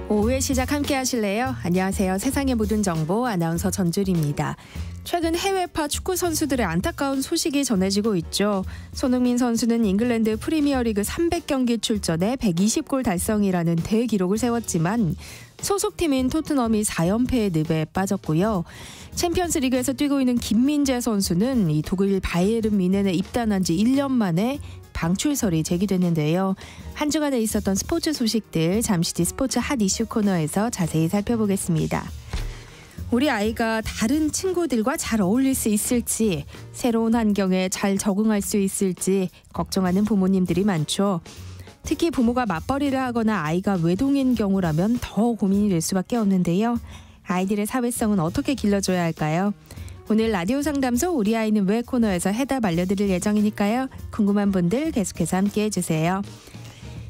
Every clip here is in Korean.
오후의 시작 함께 하실래요? 안녕하세요. 세상의 모든 정보 아나운서 전주리입니다. 최근 해외파 축구 선수들의 안타까운 소식이 전해지고 있죠. 손흥민 선수는 잉글랜드 프리미어리그 300경기 출전에 120골 달성이라는 대기록을 세웠지만 소속팀인 토트넘이 4연패의 늪에 빠졌고요. 챔피언스리그에서 뛰고 있는 김민재 선수는 이 독일 바이에른 뮌헨에 입단한 지 1년 만에 방출설이 제기됐는데요. 한 주간에 있었던 스포츠 소식들 잠시 뒤 스포츠 핫 이슈 코너에서 자세히 살펴보겠습니다. 우리 아이가 다른 친구들과 잘 어울릴 수 있을지, 새로운 환경에 잘 적응할 수 있을지 걱정하는 부모님들이 많죠. 특히 부모가 맞벌이를 하거나 아이가 외동인 경우라면 더 고민이 될 수밖에 없는데요. 아이들의 사회성은 어떻게 길러줘야 할까요? 오늘 라디오 상담소 우리 아이는 왜 코너에서 해답 알려드릴 예정이니까요. 궁금한 분들 계속해서 함께해 주세요.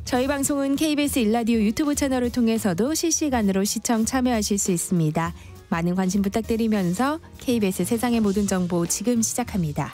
저희 방송은 KBS 1라디오 유튜브 채널을 통해서도 실시간으로 시청 참여하실 수 있습니다. 많은 관심 부탁드리면서 KBS 세상의 모든 정보 지금 시작합니다.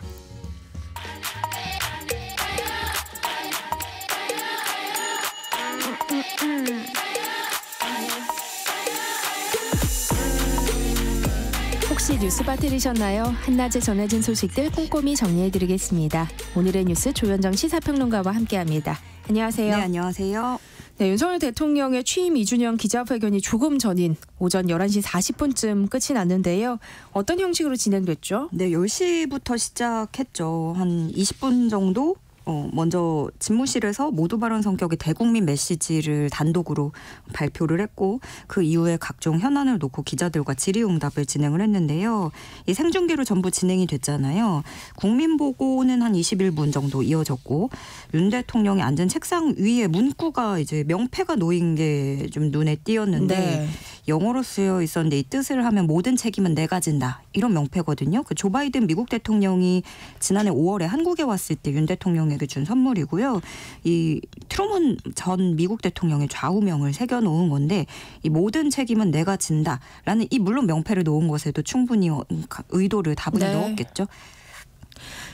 혹시 뉴스 빠뜨리셨나요? 한낮에 전해진 소식들 꼼꼼히 정리해드리겠습니다. 오늘의 뉴스 조현정 시사평론가와 함께합니다. 안녕하세요. 네, 안녕하세요. 네, 윤석열 대통령의 취임 2주년 기자회견이 조금 전인 오전 11시 40분쯤 끝이 났는데요. 어떤 형식으로 진행됐죠? 네, 10시부터 시작했죠. 한 20분 정도 먼저 집무실에서 모두 발언 성격의 대국민 메시지를 단독으로 발표를 했고 그 이후에 각종 현안을 놓고 기자들과 질의응답을 진행을 했는데요. 이 생중계로 전부 진행이 됐잖아요. 국민보고는 한 21분 정도 이어졌고 윤 대통령이 앉은 책상 위에 문구가 이제 명패가 놓인 게 좀 눈에 띄었는데 네. 영어로 쓰여 있었는데 이 뜻을 하면 모든 책임은 내가 진다. 이런 명패거든요. 그 조 바이든 미국 대통령이 지난해 5월에 한국에 왔을 때 윤 대통령에게 준 선물이고요. 이 트루먼 전 미국 대통령의 좌우명을 새겨놓은 건데 이 모든 책임은 내가 진다라는 이 물론 명패를 놓은 것에도 충분히 의도를 다분히 네. 넣었겠죠.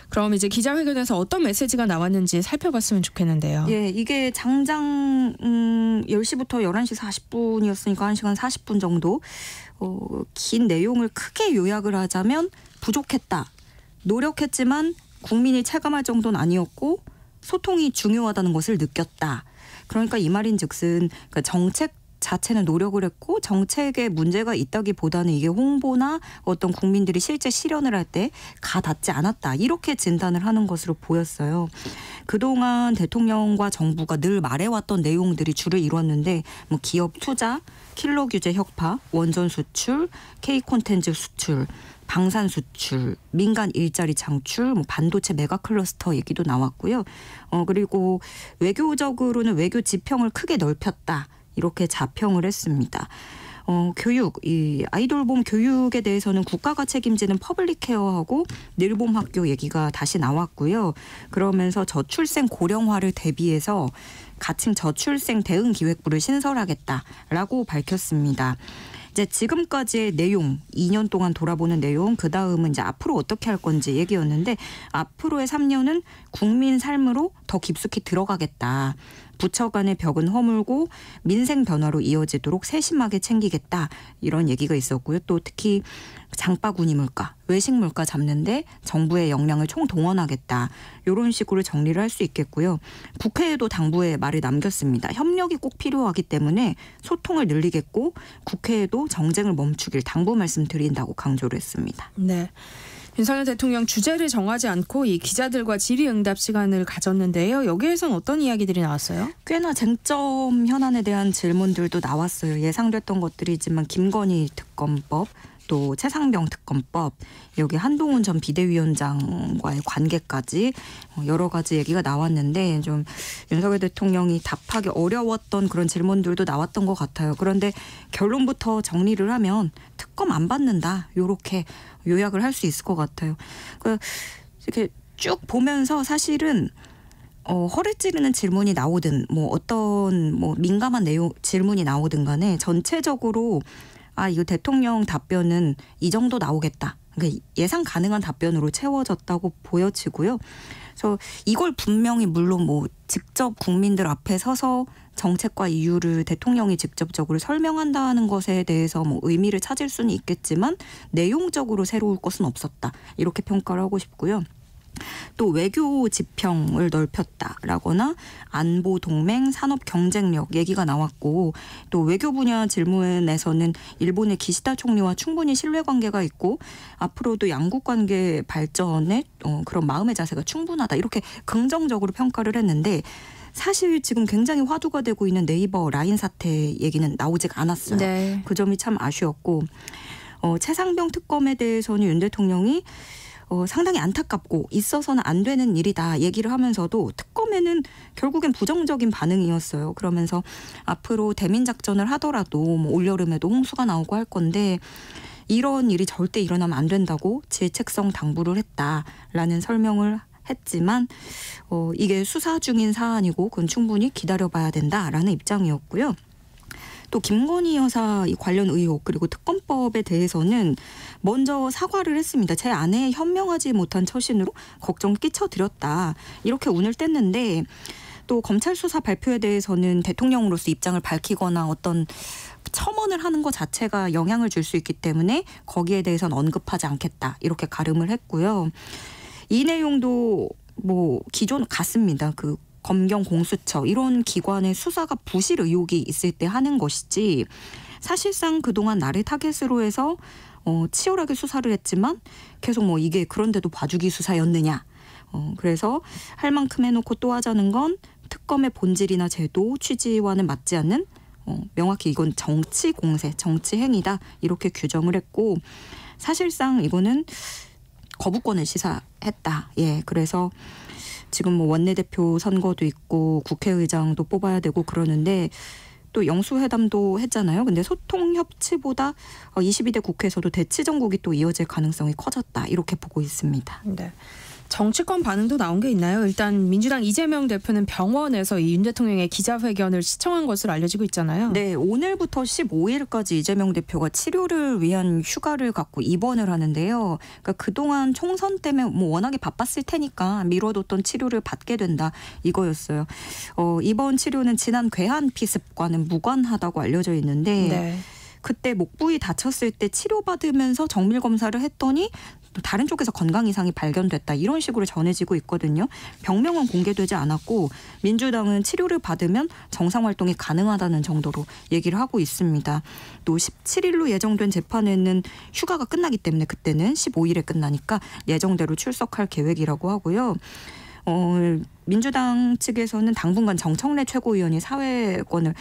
그럼 이제 기자회견에서 어떤 메시지가 나왔는지 살펴봤으면 좋겠는데요. 예, 이게 장장 10시부터 11시 40분이었으니까 1시간 40분 정도 긴 내용을 크게 요약을 하자면 부족했다. 노력했지만 국민이 체감할 정도는 아니었고 소통이 중요하다는 것을 느꼈다. 그러니까 이 말인즉슨 그러니까 정책 자체는 노력을 했고 정책에 문제가 있다기보다는 이게 홍보나 어떤 국민들이 실제 실현을 할 때 가닿지 않았다. 이렇게 진단을 하는 것으로 보였어요. 그동안 대통령과 정부가 늘 말해왔던 내용들이 주를 이뤘는데 뭐 기업 투자, 킬러 규제 혁파, 원전 수출, K 콘텐츠 수출, 방산 수출, 민간 일자리 창출, 뭐 반도체 메가 클러스터 얘기도 나왔고요. 그리고 외교적으로는 외교 지평을 크게 넓혔다. 이렇게 자평을 했습니다. 교육, 이 아이돌봄 교육에 대해서는 국가가 책임지는 퍼블릭 케어하고 늘봄 학교 얘기가 다시 나왔고요. 그러면서 저출생 고령화를 대비해서 가칭 저출생 대응 기획부를 신설하겠다라고 밝혔습니다. 이제 지금까지의 내용, 2년 동안 돌아보는 내용, 그 다음은 이제 앞으로 어떻게 할 건지 얘기였는데 앞으로의 3년은 국민 삶으로 더 깊숙이 들어가겠다. 부처 간의 벽은 허물고 민생 변화로 이어지도록 세심하게 챙기겠다. 이런 얘기가 있었고요. 또 특히 장바구니 물가, 외식 물가 잡는데 정부의 역량을 총동원하겠다. 이런 식으로 정리를 할 수 있겠고요. 국회에도 당부의 말을 남겼습니다. 협력이 꼭 필요하기 때문에 소통을 늘리겠고 국회에도 정쟁을 멈추길 당부 말씀드린다고 강조를 했습니다. 네. 윤석열 대통령 주제를 정하지 않고 이 기자들과 질의응답 시간을 가졌는데요. 여기에선 어떤 이야기들이 나왔어요? 꽤나 쟁점 현안에 대한 질문들도 나왔어요. 예상됐던 것들이지만 김건희 특검법, 또 최상병 특검법, 여기 한동훈 전 비대위원장과의 관계까지 여러 가지 얘기가 나왔는데 좀 윤석열 대통령이 답하기 어려웠던 그런 질문들도 나왔던 것 같아요. 그런데 결론부터 정리를 하면 특검 안 받는다. 이렇게 요약을 할 수 있을 것 같아요. 이렇게 쭉 보면서 사실은 허를 찌르는 질문이 나오든 뭐 어떤 뭐 민감한 내용 질문이 나오든 간에 전체적으로 이거 대통령 답변은 이 정도 나오겠다. 그러니까 예상 가능한 답변으로 채워졌다고 보여지고요. 그래서 이걸 분명히 물론 뭐 직접 국민들 앞에 서서 정책과 이유를 대통령이 직접적으로 설명한다는 것에 대해서 뭐 의미를 찾을 수는 있겠지만 내용적으로 새로울 것은 없었다. 이렇게 평가를 하고 싶고요. 또 외교 지평을 넓혔다라거나 안보 동맹, 산업 경쟁력 얘기가 나왔고 또 외교 분야 질문에서는 일본의 기시다 총리와 충분히 신뢰관계가 있고 앞으로도 양국 관계 발전에 그런 마음의 자세가 충분하다 이렇게 긍정적으로 평가를 했는데 사실 지금 굉장히 화두가 되고 있는 네이버 라인 사태 얘기는 나오지가 않았어요. 네. 그 점이 참 아쉬웠고 최상병 특검에 대해서는 윤 대통령이 상당히 안타깝고 있어서는 안 되는 일이다 얘기를 하면서도 특검에는 결국엔 부정적인 반응이었어요. 그러면서 앞으로 대민작전을 하더라도 뭐 올여름에도 홍수가 나오고 할 건데 이런 일이 절대 일어나면 안 된다고 질책성 당부를 했다라는 설명을 했지만 이게 수사 중인 사안이고 그건 충분히 기다려봐야 된다라는 입장이었고요. 또 김건희 여사 관련 의혹 그리고 특검법에 대해서는 먼저 사과를 했습니다. 제 아내의 현명하지 못한 처신으로 걱정 끼쳐드렸다. 이렇게 운을 뗐는데 또 검찰 수사 발표에 대해서는 대통령으로서 입장을 밝히거나 어떤 첨언을 하는 것 자체가 영향을 줄 수 있기 때문에 거기에 대해서는 언급하지 않겠다. 이렇게 가름을 했고요. 이 내용도 뭐 기존 같습니다. 그 검경 공수처 이런 기관의 수사가 부실 의혹이 있을 때 하는 것이지 사실상 그동안 나를 타겟으로 해서 치열하게 수사를 했지만 계속 뭐 이게 그런데도 봐주기 수사였느냐. 그래서 할 만큼 해놓고 또 하자는 건 특검의 본질이나 제도 취지와는 맞지 않는 명확히 이건 정치 공세, 정치 행위다 이렇게 규정을 했고 사실상 이거는 거부권을 시사했다. 예, 그래서 지금 뭐 원내대표 선거도 있고 국회의장도 뽑아야 되고 그러는데 또 영수회담도 했잖아요. 근데 소통 협치보다 22대 국회에서도 대치 정국이 또 이어질 가능성이 커졌다. 이렇게 보고 있습니다. 네. 정치권 반응도 나온 게 있나요? 일단 민주당 이재명 대표는 병원에서 이 윤 대통령의 기자회견을 시청한 것으로 알려지고 있잖아요. 네, 오늘부터 15일까지 이재명 대표가 치료를 위한 휴가를 갖고 입원을 하는데요. 그러니까 그동안 총선 때문에 뭐 워낙에 바빴을 테니까 미뤄뒀던 치료를 받게 된다 이거였어요. 이번 치료는 지난 괴한 피습과는 무관하다고 알려져 있는데 네. 그때 목 부위 다쳤을 때 치료받으면서 정밀 검사를 했더니 또 다른 쪽에서 건강 이상이 발견됐다 이런 식으로 전해지고 있거든요. 병명은 공개되지 않았고 민주당은 치료를 받으면 정상 활동이 가능하다는 정도로 얘기를 하고 있습니다. 또 17일로 예정된 재판에는 휴가가 끝나기 때문에 그때는 15일에 끝나니까 예정대로 출석할 계획이라고 하고요. 민주당 측에서는 당분간 정청래 최고위원이 사회권을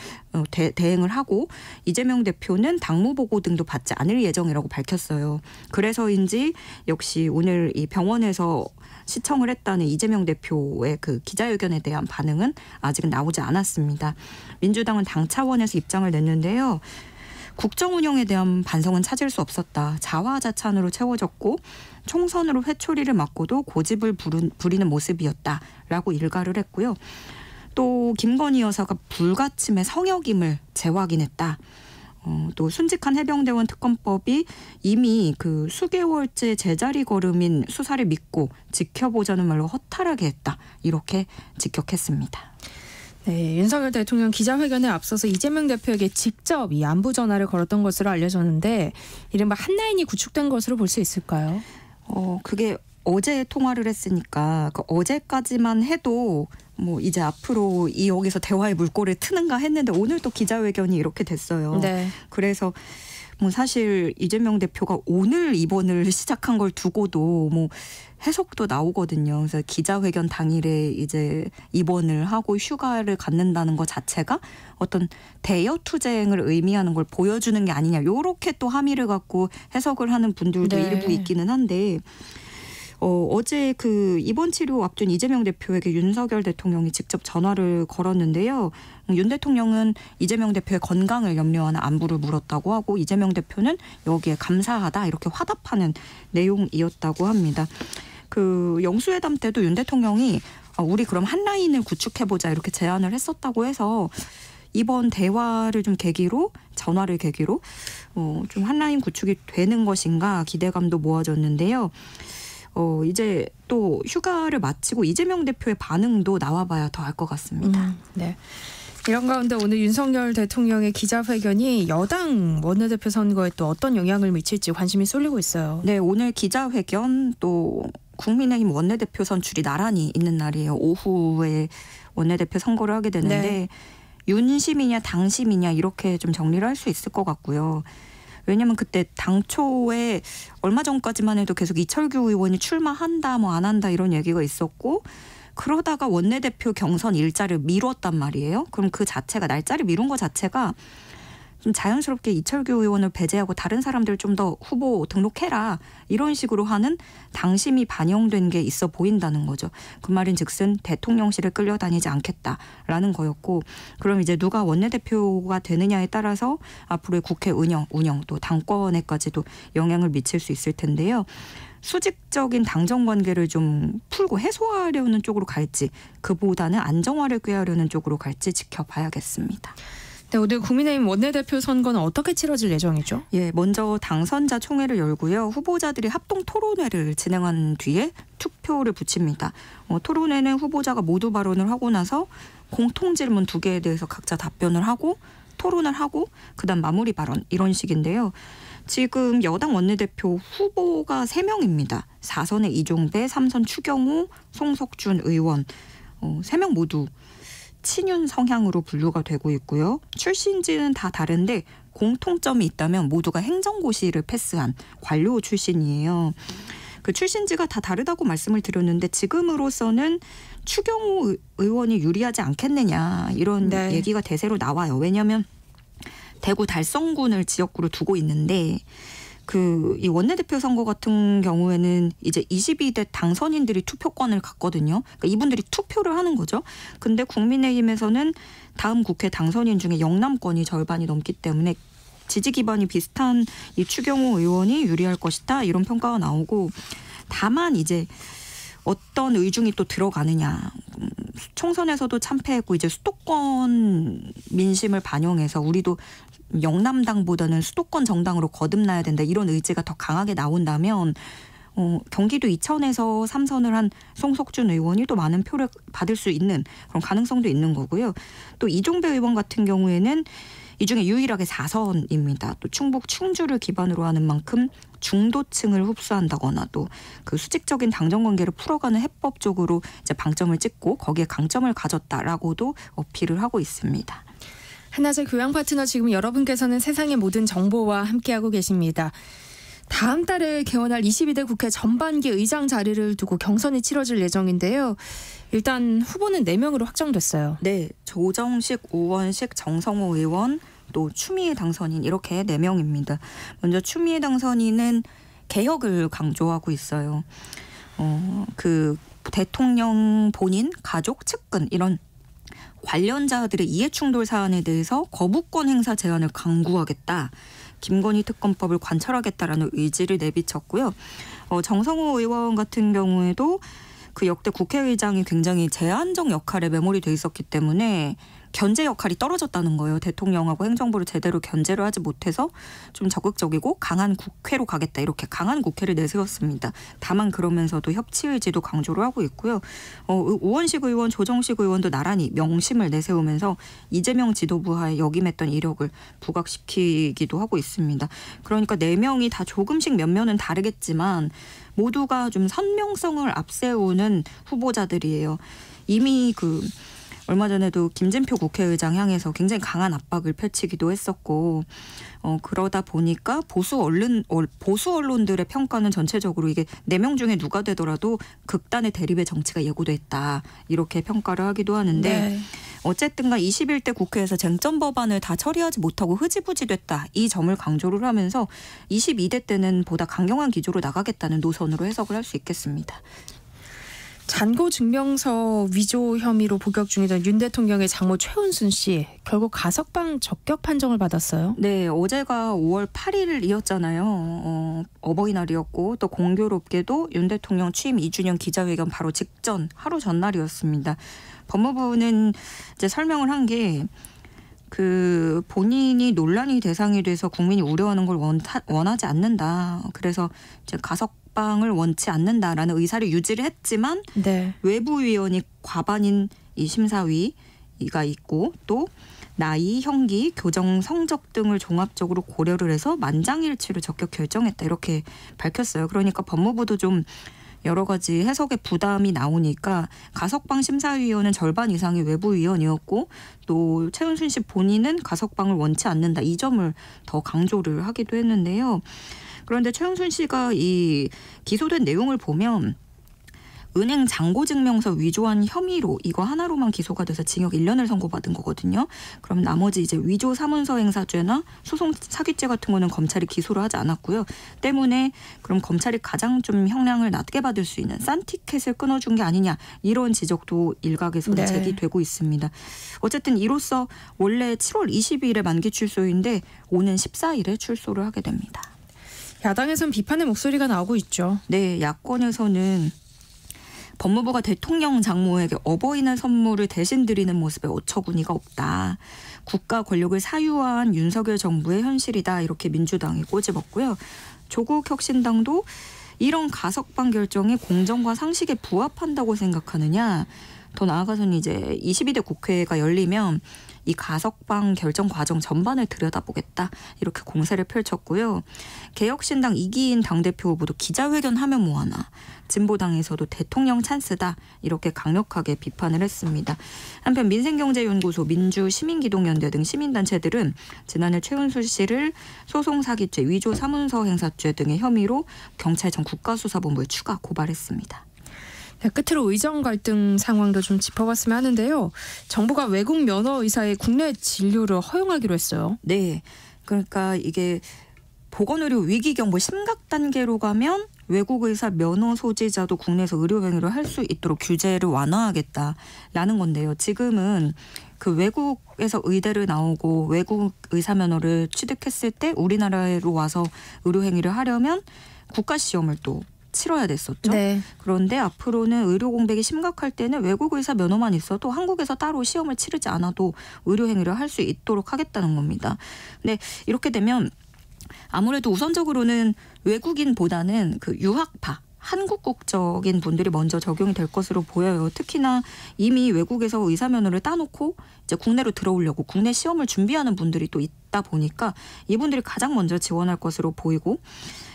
대행을 하고 이재명 대표는 당무보고 등도 받지 않을 예정이라고 밝혔어요. 그래서인지 역시 오늘 이 병원에서 시청을 했다는 이재명 대표의 그 기자회견에 대한 반응은 아직은 나오지 않았습니다. 민주당은 당 차원에서 입장을 냈는데요. 국정 운영에 대한 반성은 찾을 수 없었다. 자화자찬으로 채워졌고 총선으로 회초리를 맞고도 고집을 부리는 모습이었다라고 일갈을 했고요. 또 김건희 여사가 불가침의 성역임을 재확인했다. 또 순직한 해병대원 특검법이 이미 그 수개월째 제자리 걸음인 수사를 믿고 지켜보자는 말로 허탈하게 했다. 이렇게 직격했습니다. 네, 윤석열 대통령 기자회견에 앞서서 이재명 대표에게 직접 이 안부 전화를 걸었던 것으로 알려졌는데 이른바 한라인이 구축된 것으로 볼 수 있을까요? 그게 어제 통화를 했으니까 그 어제까지만 해도 뭐 이제 앞으로 여기서 대화의 물꼬를 트는가 했는데 오늘 또 기자회견이 이렇게 됐어요. 네. 그래서 뭐 사실 이재명 대표가 오늘 입원을 시작한 걸 두고도 뭐 해석도 나오거든요. 그래서 기자회견 당일에 이제 입원을 하고 휴가를 갖는다는 것 자체가 어떤 대여 투쟁을 의미하는 걸 보여주는 게 아니냐. 요렇게 또 함의를 갖고 해석을 하는 분들도 네. 일부 있기는 한데 어제 그 입원 치료 앞둔 이재명 대표에게 윤석열 대통령이 직접 전화를 걸었는데요. 윤 대통령은 이재명 대표의 건강을 염려하는 안부를 물었다고 하고 이재명 대표는 여기에 감사하다 이렇게 화답하는 내용이었다고 합니다. 그 영수회담 때도 윤 대통령이 우리 그럼 한 라인을 구축해보자 이렇게 제안을 했었다고 해서 이번 대화를 좀 계기로 전화를 계기로 좀 한 라인 구축이 되는 것인가 기대감도 모아졌는데요. 이제 또 휴가를 마치고 이재명 대표의 반응도 나와봐야 더 알 것 같습니다. 네. 이런 가운데 오늘 윤석열 대통령의 기자회견이 여당 원내대표 선거에 또 어떤 영향을 미칠지 관심이 쏠리고 있어요. 네, 오늘 기자회견 또 국민의힘 원내대표 선출이 나란히 있는 날이에요. 오후에 원내대표 선거를 하게 되는데 네. 윤심이냐 당심이냐 이렇게 좀 정리를 할 수 있을 것 같고요. 왜냐하면 그때 당초에 얼마 전까지만 해도 계속 이철규 의원이 출마한다 뭐 안 한다 이런 얘기가 있었고 그러다가 원내대표 경선 일자를 미뤘단 말이에요. 그럼 그 자체가 날짜를 미룬 것 자체가 좀 자연스럽게 이철규 의원을 배제하고 다른 사람들 좀 더 후보 등록해라 이런 식으로 하는 당심이 반영된 게 있어 보인다는 거죠. 그 말인즉슨 대통령실에 끌려다니지 않겠다라는 거였고 그럼 이제 누가 원내대표가 되느냐에 따라서 앞으로의 국회 운영 또 당권에까지도 영향을 미칠 수 있을 텐데요. 수직적인 당정 관계를 좀 풀고 해소하려는 쪽으로 갈지 그보다는 안정화를 꾀하려는 쪽으로 갈지 지켜봐야겠습니다. 네, 오늘 국민의힘 원내대표 선거는 어떻게 치러질 예정이죠? 예, 먼저 당선자 총회를 열고요. 후보자들이 합동 토론회를 진행한 뒤에 투표를 붙입니다. 토론회는 후보자가 모두 발언을 하고 나서 공통 질문 2개에 대해서 각자 답변을 하고 토론을 하고 그다음 마무리 발언 이런 식인데요. 지금 여당 원내대표 후보가 3명입니다. 4선의 이종배, 3선 추경호, 송석준 의원 3명 모두 친윤 성향으로 분류가 되고 있고요. 출신지는 다 다른데 공통점이 있다면 모두가 행정고시를 패스한 관료 출신이에요. 그 출신지가 다 다르다고 말씀을 드렸는데 지금으로서는 추경호 의원이 유리하지 않겠느냐 이런 네. 얘기가 대세로 나와요. 왜냐하면 대구 달성군을 지역구로 두고 있는데 이 원내대표 선거 같은 경우에는 이제 22대 당선인들이 투표권을 갖거든요. 그러니까 이분들이 투표를 하는 거죠. 근데 국민의힘에서는 다음 국회 당선인 중에 영남권이 절반이 넘기 때문에 지지 기반이 비슷한 이 추경호 의원이 유리할 것이다 이런 평가가 나오고 다만 이제 어떤 의중이 또 들어가느냐. 총선에서도 참패했고 이제 수도권 민심을 반영해서 우리도 영남당보다는 수도권 정당으로 거듭나야 된다 이런 의지가 더 강하게 나온다면 경기도 이천에서 3선을 한 송석준 의원이 또 많은 표를 받을 수 있는 그런 가능성도 있는 거고요. 또 이종배 의원 같은 경우에는 이 중에 유일하게 4선입니다. 또 충북 충주를 기반으로 하는 만큼 중도층을 흡수한다거나 또 그 수직적인 당정 관계를 풀어가는 해법적으로 이제 방점을 찍고 거기에 강점을 가졌다라고도 어필을 하고 있습니다. 한나절 교양 파트너 지금 여러분께서는 세상의 모든 정보와 함께하고 계십니다. 다음 달에 개원할 22대 국회 전반기 의장 자리를 두고 경선이 치러질 예정인데요. 일단 후보는 4명으로 확정됐어요. 네, 조정식, 우원식, 정성호 의원, 또 추미애 당선인 이렇게 4명입니다. 먼저 추미애 당선인은 개혁을 강조하고 있어요. 그 대통령 본인, 가족, 측근 이런 관련자들의 이해충돌 사안에 대해서 거부권 행사 제한을 강구하겠다. 김건희 특검법을 관철하겠다라는 의지를 내비쳤고요. 정성호 의원 같은 경우에도 그 역대 국회의장이 굉장히 제한적 역할에 매몰이 돼 있었기 때문에 견제 역할이 떨어졌다는 거예요. 대통령하고 행정부를 제대로 견제를 하지 못해서 좀 적극적이고 강한 국회로 가겠다. 이렇게 강한 국회를 내세웠습니다. 다만 그러면서도 협치 의지도 강조를 하고 있고요. 우원식 의원, 조정식 의원도 나란히 명심을 내세우면서 이재명 지도부 하에 역임했던 이력을 부각시키기도 하고 있습니다. 그러니까 4명이 다 조금씩 면면은 다르겠지만 모두가 좀 선명성을 앞세우는 후보자들이에요. 이미 얼마 전에도 김진표 국회의장 향해서 굉장히 강한 압박을 펼치기도 했었고 그러다 보니까 보수 언론들의 평가는 전체적으로 이게 4명 중에 누가 되더라도 극단의 대립의 정치가 예고됐다 이렇게 평가를 하기도 하는데 네. 어쨌든가 21대 국회에서 쟁점 법안을 다 처리하지 못하고 흐지부지 됐다 이 점을 강조를 하면서 22대 때는 보다 강경한 기조로 나가겠다는 노선으로 해석을 할 수 있겠습니다. 잔고 증명서 위조 혐의로 복역 중이던 윤 대통령의 장모 최은순 씨 결국 가석방 적격 판정을 받았어요. 네, 어제가 5월 8일이었잖아요. 어버이날이었고 또 공교롭게도 윤 대통령 취임 2주년 기자회견 바로 직전 하루 전날이었습니다. 법무부는 이제 설명을 한 게 본인이 논란이 대상이 돼서 국민이 우려하는 걸 원하지 않는다. 그래서 이제 가석방 가석방을 원치 않는다라는 의사를 유지를 했지만 네. 외부위원이 과반인 이 심사위가 있고 또 나이, 형기, 교정 성적 등을 종합적으로 고려를 해서 만장일치로 적격 결정했다 이렇게 밝혔어요. 그러니까 법무부도 좀 여러 가지 해석의 부담이 나오니까 가석방 심사위원은 절반 이상이 외부위원이었고 또 최은순 씨 본인은 가석방을 원치 않는다 이 점을 더 강조를 하기도 했는데요. 그런데 최은순 씨가 이 기소된 내용을 보면 은행 잔고증명서 위조한 혐의로 이거 하나로만 기소가 돼서 징역 1년을 선고받은 거거든요. 그럼 나머지 이제 위조 사문서 행사죄나 소송 사기죄 같은 거는 검찰이 기소를 하지 않았고요. 때문에 그럼 검찰이 가장 좀 형량을 낮게 받을 수 있는 싼티켓을 끊어준 게 아니냐 이런 지적도 일각에서는 제기되고 있습니다. 어쨌든 이로써 원래 7월 22일에 만기 출소인데 오는 14일에 출소를 하게 됩니다. 야당에선 비판의 목소리가 나오고 있죠. 네, 야권에서는 법무부가 대통령 장모에게 어버이날 선물을 대신 드리는 모습에 어처구니가 없다. 국가 권력을 사유화한 윤석열 정부의 현실이다. 이렇게 민주당이 꼬집었고요. 조국혁신당도 이런 가석방 결정이 공정과 상식에 부합한다고 생각하느냐. 더 나아가서는 이제 22대 국회가 열리면 이 가석방 결정 과정 전반을 들여다보겠다 이렇게 공세를 펼쳤고요. 개혁신당 이기인 당대표 후보도 기자회견하면 뭐하나. 진보당에서도 대통령 찬스다 이렇게 강력하게 비판을 했습니다. 한편 민생경제연구소, 민주시민기동연대 등 시민단체들은 지난해 최은순 씨를 소송사기죄, 위조 사문서 행사죄 등의 혐의로 경찰청 국가수사본부에 추가 고발했습니다. 네, 끝으로 의정 갈등 상황도 좀 짚어봤으면 하는데요. 정부가 외국 면허 의사의 국내 진료를 허용하기로 했어요. 네, 그러니까 이게 보건의료 위기 경보 심각 단계로 가면 외국 의사 면허 소지자도 국내에서 의료 행위를 할 수 있도록 규제를 완화하겠다라는 건데요. 지금은 그 외국에서 의대를 나오고 외국 의사 면허를 취득했을 때 우리나라로 와서 의료 행위를 하려면 국가 시험을 또 치러야 됐었죠. 네. 그런데 앞으로는 의료 공백이 심각할 때는 외국 의사 면허만 있어도 한국에서 따로 시험을 치르지 않아도 의료 행위를 할 수 있도록 하겠다는 겁니다. 근데 이렇게 되면 아무래도 우선적으로는 외국인보다는 그 유학파, 한국 국적인 분들이 먼저 적용이 될 것으로 보여요. 특히나 이미 외국에서 의사 면허를 따놓고 이제 국내로 들어오려고 국내 시험을 준비하는 분들이 또 있다 보니까 이분들이 가장 먼저 지원할 것으로 보이고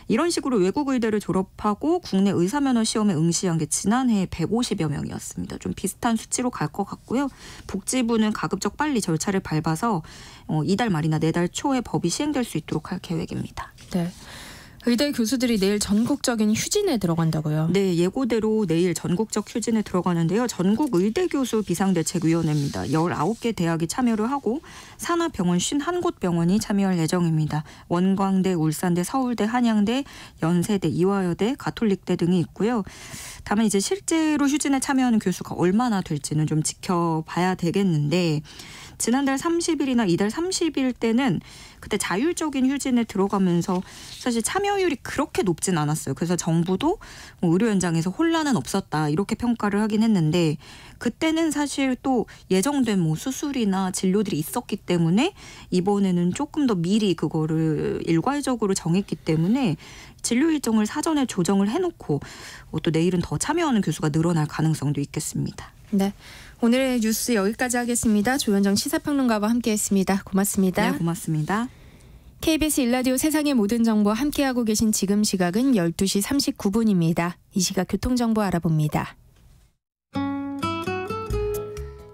이런 식으로 외국 의대를 졸업하고 국내 의사 면허 시험에 응시한 게 지난해 150여 명이었습니다. 좀 비슷한 수치로 갈 것 같고요. 복지부는 가급적 빨리 절차를 밟아서 이달 말이나 내달 초에 법이 시행될 수 있도록 할 계획입니다. 네. 의대 교수들이 내일 전국적인 휴진에 들어간다고요? 네, 예고대로 내일 전국적 휴진에 들어가는데요. 전국 의대교수 비상대책위원회입니다. 19개 대학이 참여를 하고 산하병원 51곳 병원이 참여할 예정입니다. 원광대, 울산대, 서울대, 한양대, 연세대, 이화여대, 가톨릭대 등이 있고요. 다만 이제 실제로 휴진에 참여하는 교수가 얼마나 될지는 좀 지켜봐야 되겠는데 지난달 30일이나 이달 30일 때는 그때 자율적인 휴진에 들어가면서 사실 참여율이 그렇게 높진 않았어요. 그래서 정부도 의료 현장에서 혼란은 없었다 이렇게 평가를 하긴 했는데 그때는 사실 또 예정된 뭐 수술이나 진료들이 있었기 때문에 이번에는 조금 더 미리 그거를 일괄적으로 정했기 때문에 진료 일정을 사전에 조정을 해놓고 또 내일은 더 참여하는 교수가 늘어날 가능성도 있겠습니다. 네. 오늘의 뉴스 여기까지 하겠습니다. 조현정 시사평론가와 함께했습니다. 고맙습니다. 네, 고맙습니다. KBS 일라디오 세상의 모든 정보 함께하고 계신 지금 시각은 12시 39분입니다. 이 시각 교통정보 알아봅니다.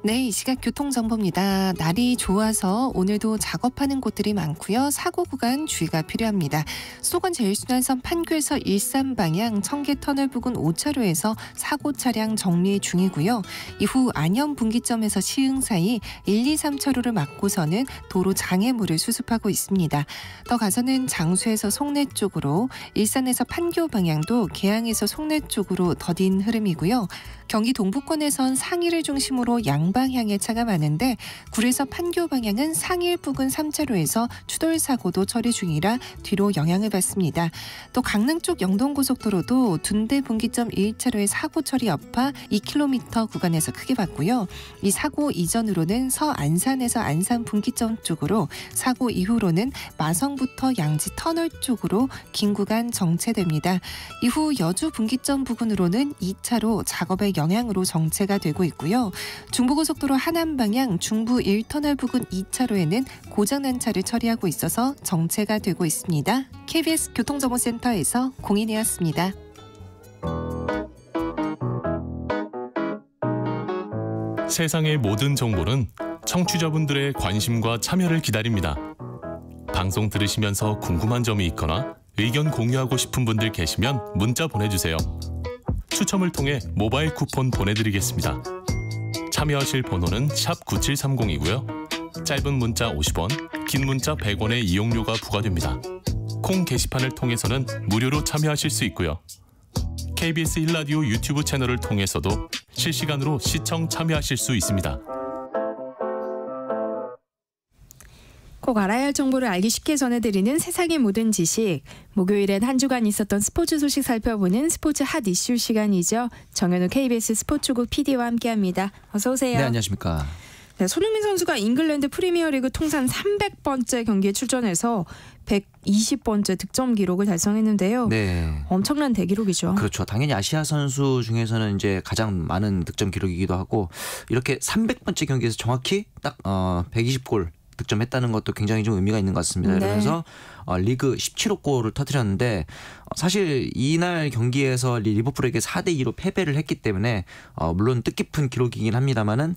네, 이 시각 교통정보입니다. 날이 좋아서 오늘도 작업하는 곳들이 많고요. 사고 구간 주의가 필요합니다. 수도권 제1순환선 판교에서 일산 방향 청계터널 부근 5차로에서 사고 차량 정리 중이고요. 이후 안현 분기점에서 시흥 사이 1, 2, 3차로를 막고서는 도로 장애물을 수습하고 있습니다. 더 가서는 장수에서 송내 쪽으로, 일산에서 판교 방향도 계양에서 송내 쪽으로 더딘 흐름이고요. 경기 동부권에선 상위를 중심으로 양 양방향의 차가 많은데 굴에서 판교 방향은 상일 부근 3차로에서 추돌 사고도 처리 중이라 뒤로 영향을 받습니다. 또 강릉 쪽 영동고속도로도 둔대 분기점 1차로의 사고 처리 여파 2km 구간에서 크게 봤고요. 이 사고 이전으로는 서안산에서 안산 분기점 쪽으로, 사고 이후로는 마성부터 양지 터널 쪽으로 긴 구간 정체됩니다. 이후 여주 분기점 부근으로는 2차로 작업의 영향으로 정체가 되고 있고요. 중부고속도로 하남 방향 중부 1터널 부근 2차로에는 고장난 차를 처리하고 있어서 정체가 되고 있습니다. KBS 교통정보센터에서 공인이었습니다. 세상의 모든 정보는 청취자분들의 관심과 참여를 기다립니다. 방송 들으시면서 궁금한 점이 있거나 의견 공유하고 싶은 분들 계시면 문자 보내주세요. 추첨을 통해 모바일 쿠폰 보내드리겠습니다. 참여하실 번호는 샵 9730이고요. 짧은 문자 50원, 긴 문자 100원의 이용료가 부과됩니다. 콩 게시판을 통해서는 무료로 참여하실 수 있고요. KBS 1라디오 유튜브 채널을 통해서도 실시간으로 시청 참여하실 수 있습니다. 꼭 알아야 할 정보를 알기 쉽게 전해드리는 세상의 모든 지식. 목요일엔 한 주간 있었던 스포츠 소식 살펴보는 스포츠 핫 이슈 시간이죠. 정현우 KBS 스포츠국 PD와 함께합니다. 어서 오세요. 네, 안녕하십니까. 네, 손흥민 선수가 잉글랜드 프리미어리그 통산 300번째 경기에 출전해서 120번째 득점 기록을 달성했는데요. 네. 엄청난 대기록이죠. 그렇죠. 당연히 아시아 선수 중에서는 이제 가장 많은 득점 기록이기도 하고, 이렇게 300번째 경기에서 정확히 딱 120골 득점했다는 것도 굉장히 좀 의미가 있는 것 같습니다. 네. 그러면서 리그 17호 골을 터뜨렸는데, 사실 이날 경기에서 리버풀에게 4대2로 패배를 했기 때문에 물론 뜻깊은 기록이긴 합니다만은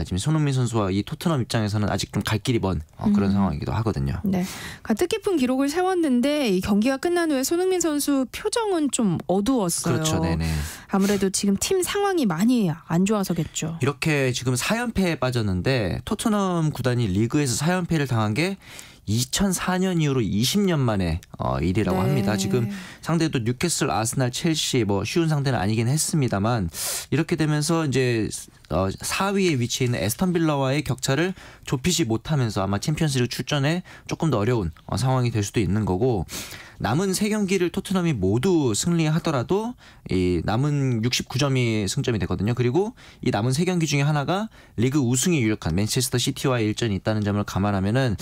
지금 손흥민 선수와 이 토트넘 입장에서는 아직 좀 갈 길이 먼 그런 상황이기도 하거든요. 네, 뜻깊은 기록을 세웠는데 이 경기가 끝난 후에 손흥민 선수 표정은 좀 어두웠어요. 그렇죠, 네네. 아무래도 지금 팀 상황이 많이 안 좋아서겠죠. 이렇게 지금 4연패에 빠졌는데, 토트넘 구단이 리그에서 4연패를 당한 게 2004년 이후로 20년 만에 일이라고 네. 합니다. 지금 상대도 뉴캐슬, 아스날, 첼시 쉬운 상대는 아니긴 했습니다만, 이렇게 되면서 이제 4위에 위치해 있는 에스턴 빌라와의 격차를 좁히지 못하면서 아마 챔피언스리그 출전에 조금 더 어려운 상황이 될 수도 있는 거고, 남은 3경기를 토트넘이 모두 승리하더라도 이 남은 69점이 승점이 되거든요. 그리고 이 남은 3경기 중에 하나가 리그 우승이 유력한 맨체스터 시티와의 일전이 있다는 점을 감안하면은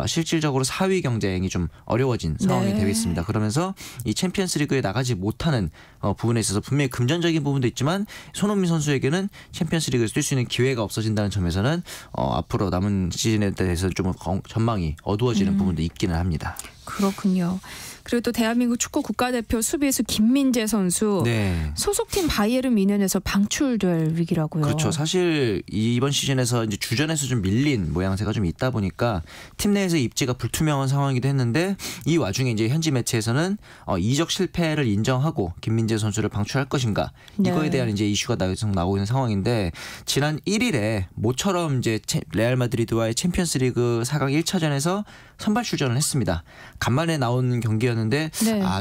실질적으로 4위 경쟁이 좀 어려워진 상황이 되고 있습니다. 그러면서 이 챔피언스리그에 나가지 못하는 부분에 있어서 분명히 금전적인 부분도 있지만, 손흥민 선수에게는 챔피언스리그에서 뛸 수 있는 기회가 없어진다는 점에서는 앞으로 남은 시즌에 대해서 좀 전망이 어두워지는 부분도 있기는 합니다. 그렇군요. 그리고 또 대한민국 축구 국가대표 수비수 김민재 선수, 네. 소속팀 바이에른 뮌헨에서 방출될 위기라고요. 그렇죠. 사실 이번 시즌에서 이제 주전에서 좀 밀린 모양새가 좀 있다 보니까 팀 내에서 입지가 불투명한 상황이기도 했는데, 이 와중에 이제 현지 매체에서는 이적 실패를 인정하고 김민재 선수를 방출할 것인가, 이거에 대한 이제 이슈가 계속 나오고 있는 상황인데, 지난 1일에 모처럼 이제 레알 마드리드와의 챔피언스리그 4강 1차전에서 선발 출전을 했습니다. 간만에 나온 경기였는데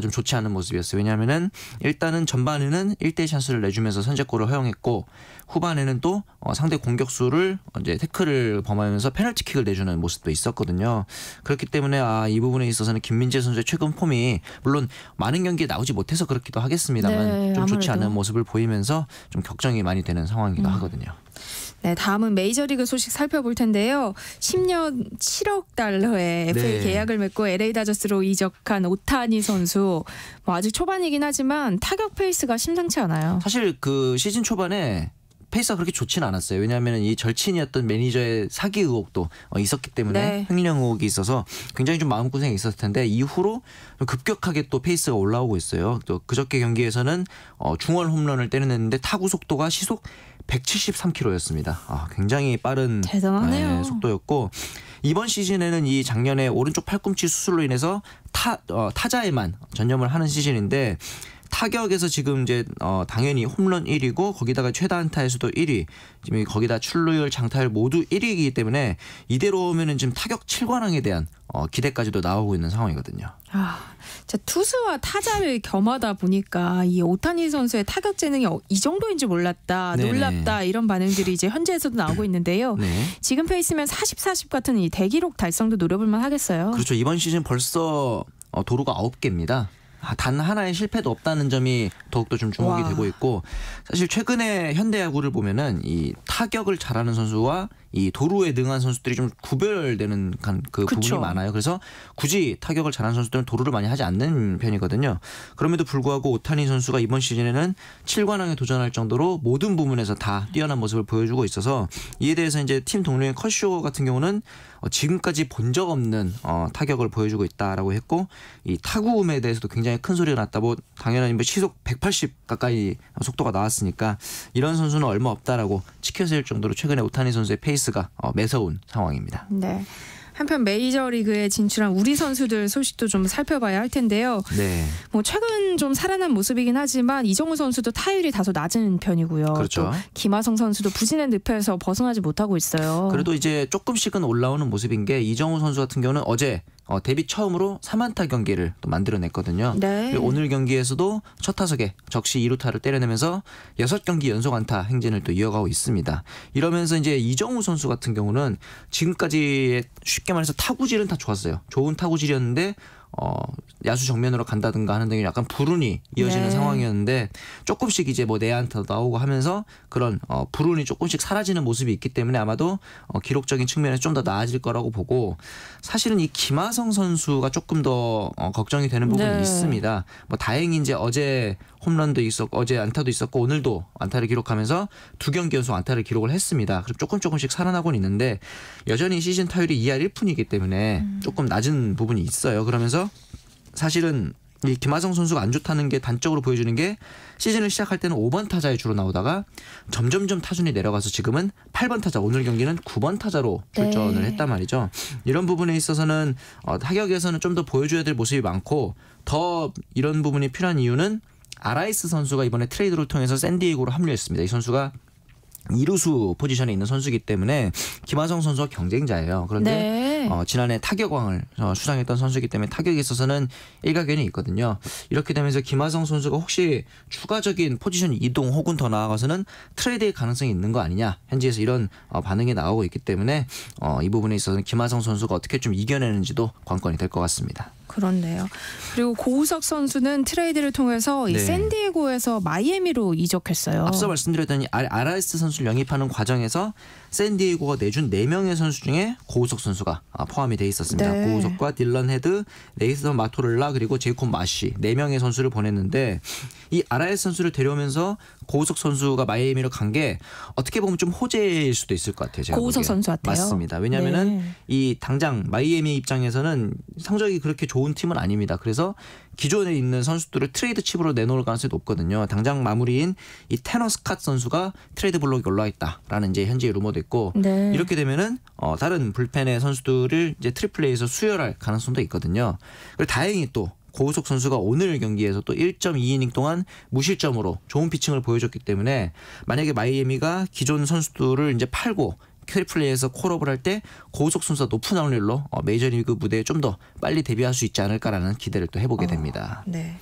좀 좋지 않은 모습이었어요. 왜냐하면은 일단은 전반에는 1대1 찬스를 내주면서 선제골을 허용했고, 후반에는 또 상대 공격수를 이제 태클을 범하면서 페널티킥을 내주는 모습도 있었거든요. 그렇기 때문에 이 부분에 있어서는 김민재 선수의 최근 폼이 물론 많은 경기에 나오지 못해서 그렇기도 하겠습니다만 좀 좋지 않은 모습을 보이면서 좀 걱정이 많이 되는 상황이기도 하거든요. 네, 다음은 메이저리그 소식 살펴볼 텐데요. 10년 7억 달러의 FA 계약을 맺고 LA 다저스로 이적한 오타니 선수. 아직 초반이긴 하지만 타격 페이스가 심상치 않아요. 사실 그 시즌 초반에 페이스가 그렇게 좋지는 않았어요. 왜냐하면 이 절친이었던 매니저의 사기 의혹도 있었기 때문에 횡령 의혹이 있어서 굉장히 좀 마음고생이 있었을 텐데, 이후로 급격하게 또 페이스가 올라오고 있어요. 또 그저께 경기에서는 중원 홈런을 때려냈는데 타구 속도가 시속 173km였습니다. 굉장히 빠른 대단하네요. 속도였고, 이번 시즌에는 이 작년에 오른쪽 팔꿈치 수술로 인해서 타자에만 전념을 하는 시즌인데, 타격에서 지금 이제 당연히 홈런 1위고 거기다가 최다 안타에서도 1위, 지금 거기다 출루율, 장타율 모두 1위이기 때문에 이대로 오면은 지금 타격 7관왕에 대한 기대까지도 나오고 있는 상황이거든요. 자, 투수와 타자를 겸하다 보니까 이 오타니 선수의 타격 재능이 이 정도인지 몰랐다, 네네. 놀랍다 이런 반응들이 이제 현지에서도 나오고 있는데요. 네. 지금 페이스면 40 같은 이 대기록 달성도 노려볼만 하겠어요. 그렇죠. 이번 시즌 벌써 도루가 9개입니다. 단 하나의 실패도 없다는 점이 더욱더 좀 주목이 와. 되고 있고, 사실 최근에 현대 야구를 보면은 이 타격을 잘하는 선수와 이 도루에 능한 선수들이 좀 구별되는 그 그쵸. 부분이 많아요. 그래서 굳이 타격을 잘하는 선수들은 도루를 많이 하지 않는 편이거든요. 그럼에도 불구하고 오타니 선수가 이번 시즌에는 7관왕에 도전할 정도로 모든 부분에서 다 뛰어난 모습을 보여주고 있어서, 이에 대해서 이제 팀 동료인 컷쇼 같은 경우는 지금까지 본 적 없는 타격을 보여주고 있다라고 했고, 이 타구음에 대해서도 굉장히 큰 소리가 났다. 뭐 당연히 뭐 시속 180 가까이 속도가 나왔으니까 이런 선수는 얼마 없다라고 치켜 세울 정도로 최근에 오타니 선수의 페이스가 매서운 상황입니다. 네. 한편 메이저리그에 진출한 우리 선수들 소식도 좀 살펴봐야 할 텐데요. 네. 뭐 최근 좀 살아난 모습이긴 하지만 이정우 선수도 타율이 다소 낮은 편이고요. 그렇죠. 또 김하성 선수도 부진의 늪에서 벗어나지 못하고 있어요. 그래도 이제 조금씩은 올라오는 모습인 게, 이정우 선수 같은 경우는 어제 데뷔 처음으로 3안타 경기를 또 만들어냈거든요. 네. 그리고 오늘 경기에서도 첫 타석에 적시 2루타를 때려내면서 6경기 연속 안타 행진을 또 이어가고 있습니다. 이러면서 이제 이정우 선수 같은 경우는 지금까지 쉽게 말해서 타구질은 다 좋았어요. 좋은 타구질이었는데 야수 정면으로 간다든가 하는 등의 약간 불운이 이어지는 네. 상황이었는데, 조금씩 이제 뭐 내안타도 나오고 하면서 그런 불운이 조금씩 사라지는 모습이 있기 때문에 아마도 기록적인 측면에서 좀 더 나아질 거라고 보고, 사실은 이 김하성 선수가 조금 더 걱정이 되는 부분이 네. 있습니다. 뭐 다행히 이제 어제 홈런도 있었고 어제 안타도 있었고 오늘도 안타를 기록하면서 2경기 연속 안타를 기록을 했습니다. 그래서 조금씩 살아나고는 있는데 여전히 시즌 타율이 2할 1푼이기 때문에 조금 낮은 부분이 있어요. 그러면서 사실은 이 김하성 선수가 안 좋다는 게 단적으로 보여주는 게, 시즌을 시작할 때는 5번 타자에 주로 나오다가 점점점 타순이 내려가서 지금은 8번 타자, 오늘 경기는 9번 타자로 출전을 네. 했단 말이죠. 이런 부분에 있어서는 타격에서는 좀 더 보여줘야 될 모습이 많고, 더 이런 부분이 필요한 이유는 아라이스 선수가 이번에 트레이드를 통해서 샌디에이고로 합류했습니다. 이 선수가 2루수 포지션에 있는 선수이기 때문에 김하성 선수와 경쟁자예요. 그런데 네. 지난해 타격왕을 수상했던 선수이기 때문에 타격에 있어서는 일가견이 있거든요. 이렇게 되면서 김하성 선수가 혹시 추가적인 포지션 이동 혹은 더 나아가서는 트레이드의 가능성이 있는 거 아니냐, 현지에서 이런 반응이 나오고 있기 때문에 이 부분에 있어서는 김하성 선수가 어떻게 좀 이겨내는지도 관건이 될 것 같습니다. 그렇네요. 그리고 고우석 선수는 트레이드를 통해서 이 네. 샌디에고에서 마이애미로 이적했어요. 앞서 말씀드렸던 이 아라이스 선수를 영입하는 과정에서 샌디에이고가 내준 4명의 선수 중에 고우석 선수가 포함이 돼 있었습니다. 네. 고우석과 딜런 헤드, 네이선 마토렐라, 그리고 제이콥 마시 4명의 선수를 보냈는데, 이 아라이스 선수를 데려오면서 고우석 선수가 마이애미로 간 게 어떻게 보면 좀 호재일 수도 있을 것 같아요. 제가 고우석 보기엔. 선수한테요? 맞습니다. 왜냐하면은 네. 이 당장 마이애미 입장에서는 성적이 그렇게 좋은 팀은 아닙니다. 그래서 기존에 있는 선수들을 트레이드 칩으로 내놓을 가능성이 높거든요. 당장 마무리인 이 테너 스캇 선수가 트레이드 블록에 올라와 있다라는 이제 현지의 루머도 있고, 네. 이렇게 되면은 다른 불펜의 선수들을 이제 트리플 A에서 수혈할 가능성도 있거든요. 그리고 다행히 또 고우석 선수가 오늘 경기에서 또 1.2이닝 동안 무실점으로 좋은 피칭을 보여줬기 때문에, 만약에 마이애미가 기존 선수들을 이제 팔고 트리플레이에서 콜업을 할 때 고우석 선수가 높은 확률로 메이저리그 무대에 좀 더 빨리 데뷔할 수 있지 않을까라는 기대를 또 해보게 됩니다. 네.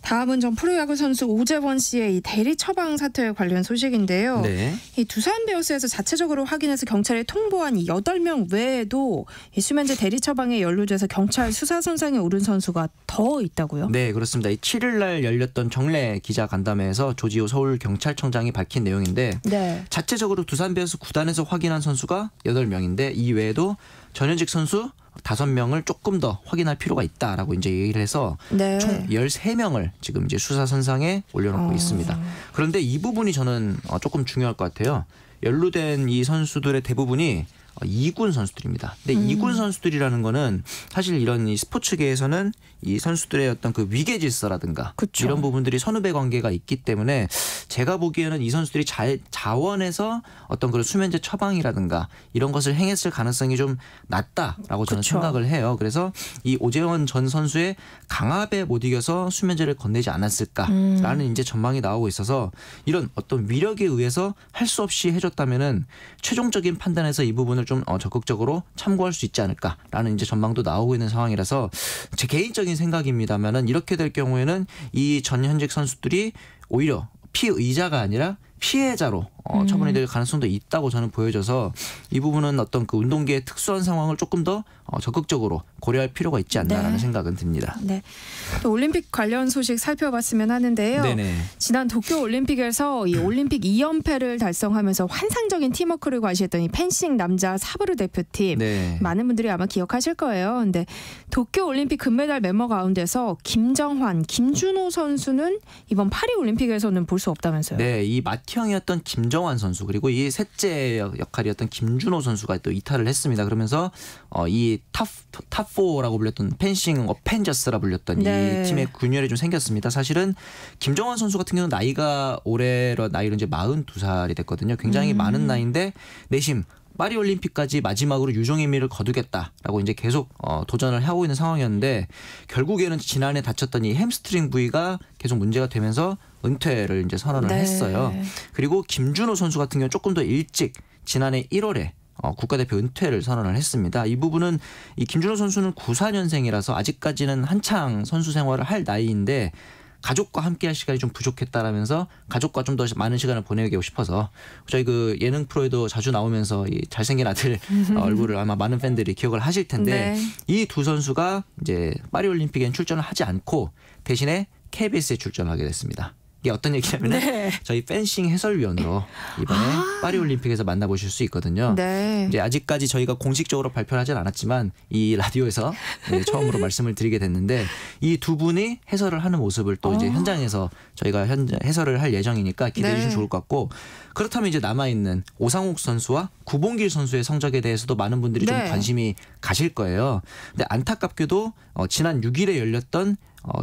다음은 전 프로야구 선수 오재원 씨의 이 대리 처방 사태 관련 소식인데요. 네. 이 두산 베어스에서 자체적으로 확인해서 경찰에 통보한 이 8명 외에도 이 수면제 대리 처방에 연루돼서 경찰 수사 선상에 오른 선수가 더 있다고요? 네, 그렇습니다. 이 7일 날 열렸던 정례 기자 간담회에서 조지호 서울경찰청장이 밝힌 내용인데, 네. 자체적으로 두산 베어스 구단에서 확인한 선수가 8명인데 이 외에도 전현직 선수 5명을 조금 더 확인할 필요가 있다라고 이제 얘기를 해서 네. 총 13명을 지금 이제 수사 선상에 올려놓고 있습니다. 그런데 이 부분이 저는 조금 중요할 것 같아요. 연루된 이 선수들의 대부분이 2군 선수들입니다. 근데 2군 선수들이라는 거는 사실 이런 이 스포츠계에서는 이 선수들의 어떤 그 위계 질서라든가 그쵸. 이런 부분들이 선후배 관계가 있기 때문에 제가 보기에는 이 선수들이 자원해서 어떤 그런 수면제 처방이라든가 이런 것을 행했을 가능성이 좀 낮다라고 저는 그쵸. 생각을 해요. 그래서 이 오재원 전 선수의 강압에 못 이겨서 수면제를 건네지 않았을까라는 이제 전망이 나오고 있어서 이런 어떤 위력에 의해서 할 수 없이 해줬다면은 최종적인 판단에서 이 부분을 좀 적극적으로 참고할 수 있지 않을까라는 이제 전망도 나오고 있는 상황이라서 제 개인적인 생각입니다만은 이렇게 될 경우에는 이 전현직 선수들이 오히려 피의자가 아니라 피해자로 처분이 될 가능성도 있다고 저는 보여져서 이 부분은 어떤 그 운동계의 특수한 상황을 조금 더 적극적으로 고려할 필요가 있지 않나라는 네. 생각은 듭니다. 네. 또 올림픽 관련 소식 살펴봤으면 하는데요. 네네. 지난 도쿄 올림픽에서 이 올림픽 2연패를 달성하면서 환상적인 팀워크를 과시했던 이 펜싱 남자 사브르 대표팀. 네. 많은 분들이 아마 기억하실 거예요. 근데 도쿄 올림픽 금메달 멤버 가운데서 김정환, 김준호 선수는 이번 파리 올림픽에서는 볼 수 없다면서요. 네, 이 맏형이었던 김정환 선수 그리고 이 셋째 역할이었던 김준호 선수가 또 이탈을 했습니다. 그러면서 이 탑4라고 불렸던 펜싱 어펜저스라 불렸던 네. 이 팀의 균열이 좀 생겼습니다. 사실은 김정환 선수 같은 경우는 나이가 올해로 나이로 이제 42살이 됐거든요. 굉장히 많은 나이인데 내심 파리올림픽까지 마지막으로 유종의 미를 거두겠다라고 이제 계속 도전을 하고 있는 상황이었는데 결국에는 지난해 다쳤던 이 햄스트링 부위가 계속 문제가 되면서 은퇴를 이제 선언을 네. 했어요. 그리고 김준호 선수 같은 경우는 조금 더 일찍 지난해 1월에 국가대표 은퇴를 선언을 했습니다. 이 부분은 이 김준호 선수는 94년생이라서 아직까지는 한창 선수 생활을 할 나이인데 가족과 함께할 시간이 좀 부족했다라면서 가족과 좀 더 많은 시간을 보내고 싶어서 저희 그 예능 프로에도 자주 나오면서 이 잘생긴 아들 얼굴을 아마 많은 팬들이 기억을 하실 텐데 네. 이 두 선수가 이제 파리올림픽엔 출전을 하지 않고 대신에 KBS에 출전하게 됐습니다. 이게 어떤 얘기냐면 네. 저희 펜싱 해설위원으로 이번에 파리올림픽에서 만나보실 수 있거든요. 네. 이제 아직까지 저희가 공식적으로 발표를 하진 않았지만 이 라디오에서 처음으로 말씀을 드리게 됐는데 이 두 분이 해설을 하는 모습을 또 이제 현장에서 저희가 해설을 할 예정이니까 기대해 네. 주시면 좋을 것 같고 그렇다면 이제 남아있는 오상욱 선수와 구봉길 선수의 성적에 대해서도 많은 분들이 좀 네. 관심이 가실 거예요. 근데 안타깝게도 지난 6일에 열렸던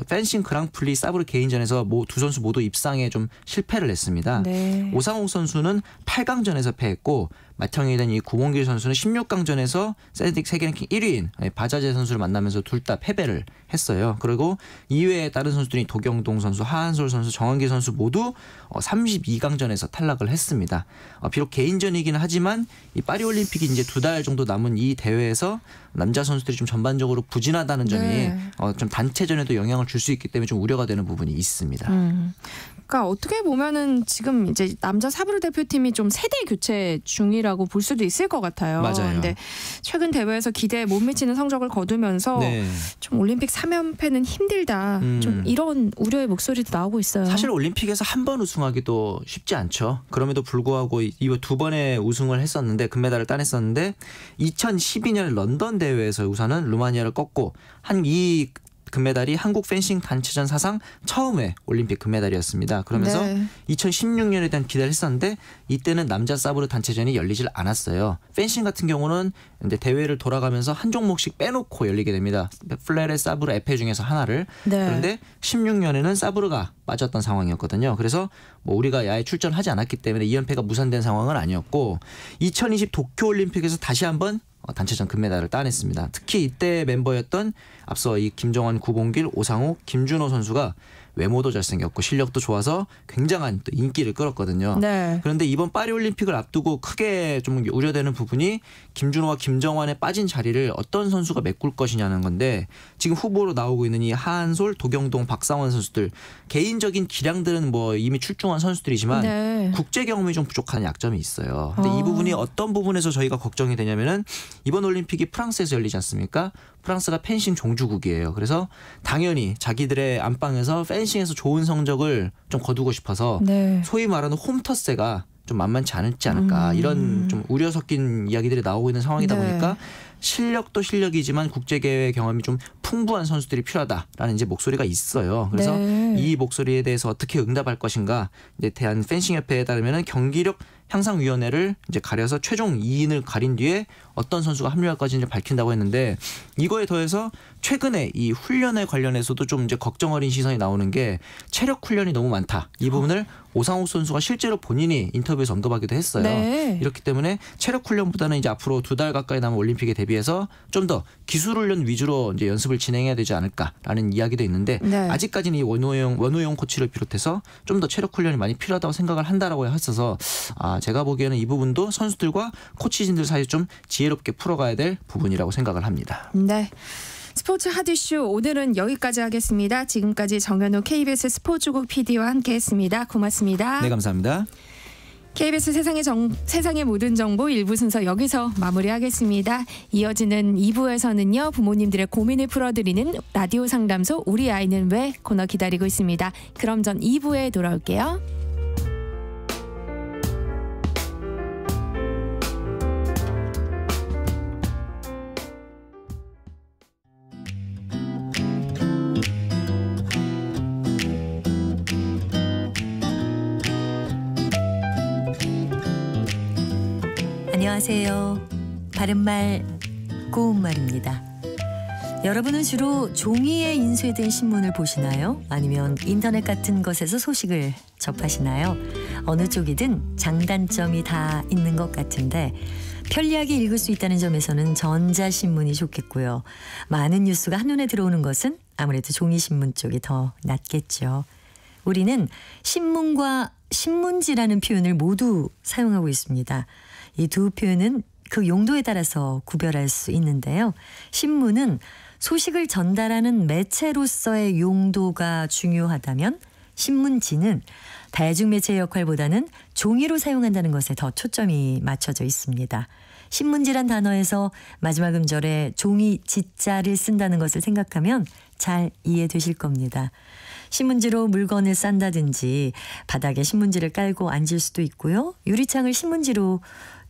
펜싱 그랑프리 사브르 개인전에서 두 선수 모두 입상에 좀 실패를 했습니다. 네. 오상욱 선수는 8강전에서 패했고 맏형이 된 이 구봉길 선수는 16강전에서 세계 랭킹 1위인 바자제 선수를 만나면서 둘 다 패배를 했어요. 그리고 이외에 다른 선수들이 도경동 선수, 하한솔 선수, 정한길 선수 모두 32강전에서 탈락을 했습니다. 비록 개인전이긴 하지만 이 파리올림픽이 이제 2달 정도 남은 이 대회에서 남자 선수들이 좀 전반적으로 부진하다는 점이 네. 좀 단체전에도 영향을 줄 수 있기 때문에 좀 우려가 되는 부분이 있습니다. 그러니까 어떻게 보면은 지금 이제 남자 사브르 대표팀이 좀 세대 교체 중이라고 볼 수도 있을 것 같아요. 맞아요. 근데 최근 대회에서 기대에 못 미치는 성적을 거두면서 네. 좀 올림픽 3연패는 힘들다. 좀 이런 우려의 목소리도 나오고 있어요. 사실 올림픽에서 한 번 우승하기도 쉽지 않죠. 그럼에도 불구하고 이 두 번의 우승을 했었는데 금메달을 따냈었는데 2012년 런던 대회에서 우선은 루마니아를 꺾고 이 금메달이 한국 펜싱 단체전 사상 처음의 올림픽 금메달이었습니다. 그러면서 네. 2016년에 대한 기대를 했었는데 이때는 남자 사브르 단체전이 열리질 않았어요. 펜싱 같은 경우는 이제 대회를 돌아가면서 한 종목씩 빼놓고 열리게 됩니다. 플레레, 사브르, 에페 중에서 하나를. 네. 그런데 16년에는 사브르가 빠졌던 상황이었거든요. 그래서 우리가 아예 출전하지 않았기 때문에 2연패가 무산된 상황은 아니었고 2020 도쿄올림픽에서 다시 한번 단체전 금메달을 따냈습니다. 특히 이때 멤버였던 앞서 이 김정환, 구봉길, 오상욱, 김준호 선수가 외모도 잘생겼고 실력도 좋아서 굉장한 또 인기를 끌었거든요. 네. 그런데 이번 파리올림픽을 앞두고 크게 좀 우려되는 부분이 김준호와 김정환의 빠진 자리를 어떤 선수가 메꿀 것이냐는 건데 지금 후보로 나오고 있는 이 하한솔, 도경동, 박상원 선수들 개인적인 기량들은 뭐 이미 출중한 선수들이지만 네. 국제 경험이 좀 부족한 약점이 있어요. 근데 이 부분이 어떤 부분에서 저희가 걱정이 되냐면은 이번 올림픽이 프랑스에서 열리지 않습니까? 프랑스가 펜싱 종주국이에요. 그래서 당연히 자기들의 안방에서 펜싱에서 좋은 성적을 좀 거두고 싶어서 네. 소위 말하는 홈터스가 좀 만만치 않지 않을까 이런 좀 우려 섞인 이야기들이 나오고 있는 상황이다 네. 보니까 실력도 실력이지만 국제대회 경험이 좀 풍부한 선수들이 필요하다라는 이제 목소리가 있어요. 그래서 네. 이 목소리에 대해서 어떻게 응답할 것인가 이제 대한 펜싱협회에 따르면은 경기력 향상위원회를 이제 가려서 최종 2인을 가린 뒤에 어떤 선수가 합류할까지는 밝힌다고 했는데 이거에 더해서 최근에 이 훈련에 관련해서도 좀 이제 걱정 어린 시선이 나오는 게 체력 훈련이 너무 많다. 이 부분을 오상욱 선수가 실제로 본인이 인터뷰에서 언급하기도 했어요. 네. 이렇기 때문에 체력 훈련보다는 이제 앞으로 2달 가까이 남은 올림픽에 대비해서 좀 더 기술 훈련 위주로 이제 연습을 진행해야 되지 않을까라는 이야기도 있는데 네. 아직까지는 이 원우영 코치를 비롯해서 좀 더 체력 훈련이 많이 필요하다고 생각을 한다라고 했어서 제가 보기에는 이 부분도 선수들과 코치진들 사이 좀 지혜롭게 풀어가야 될 부분이라고 생각을 합니다. 네. 스포츠 하드쇼 오늘은 여기까지 하겠습니다. 지금까지 정현우 KBS 스포츠국 PD와 함께했습니다. 고맙습니다. 네, 감사합니다. KBS 세상의 모든 정보 1부 순서 여기서 마무리하겠습니다. 이어지는 2부에서는요. 부모님들의 고민을 풀어드리는 라디오 상담소 우리 아이는 왜 코너 기다리고 있습니다. 그럼 전 2부에 돌아올게요. 안녕하세요. 바른말 고운말입니다. 여러분은 주로 종이에 인쇄된 신문을 보시나요? 아니면 인터넷 같은 것에서 소식을 접하시나요? 어느 쪽이든 장단점이 다 있는 것 같은데 편리하게 읽을 수 있다는 점에서는 전자신문이 좋겠고요. 많은 뉴스가 한눈에 들어오는 것은 아무래도 종이신문 쪽이 더 낫겠죠. 우리는 신문과 신문지라는 표현을 모두 사용하고 있습니다. 이 두 표현은 그 용도에 따라서 구별할 수 있는데요. 신문은 소식을 전달하는 매체로서의 용도가 중요하다면 신문지는 대중매체의 역할보다는 종이로 사용한다는 것에 더 초점이 맞춰져 있습니다. 신문지란 단어에서 마지막 음절에 종이 지자를 쓴다는 것을 생각하면 잘 이해되실 겁니다. 신문지로 물건을 싼다든지 바닥에 신문지를 깔고 앉을 수도 있고요. 유리창을 신문지로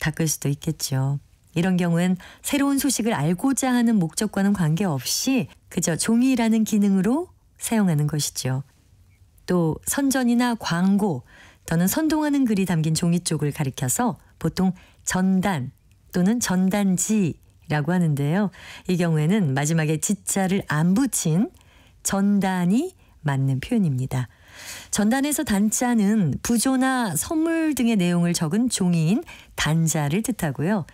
닦을 수도 있겠죠. 이런 경우엔 새로운 소식을 알고자 하는 목적과는 관계없이 그저 종이라는 기능으로 사용하는 것이죠. 또 선전이나 광고 또는 선동하는 글이 담긴 종이 쪽을 가리켜서 보통 전단 또는 전단지라고 하는데요. 이 경우에는 마지막에 지자를 안 붙인 전단이 맞는 표현입니다. 전단에서 단자는 부조나 선물 등의 내용을 적은 종이인 단자를 뜻하고요.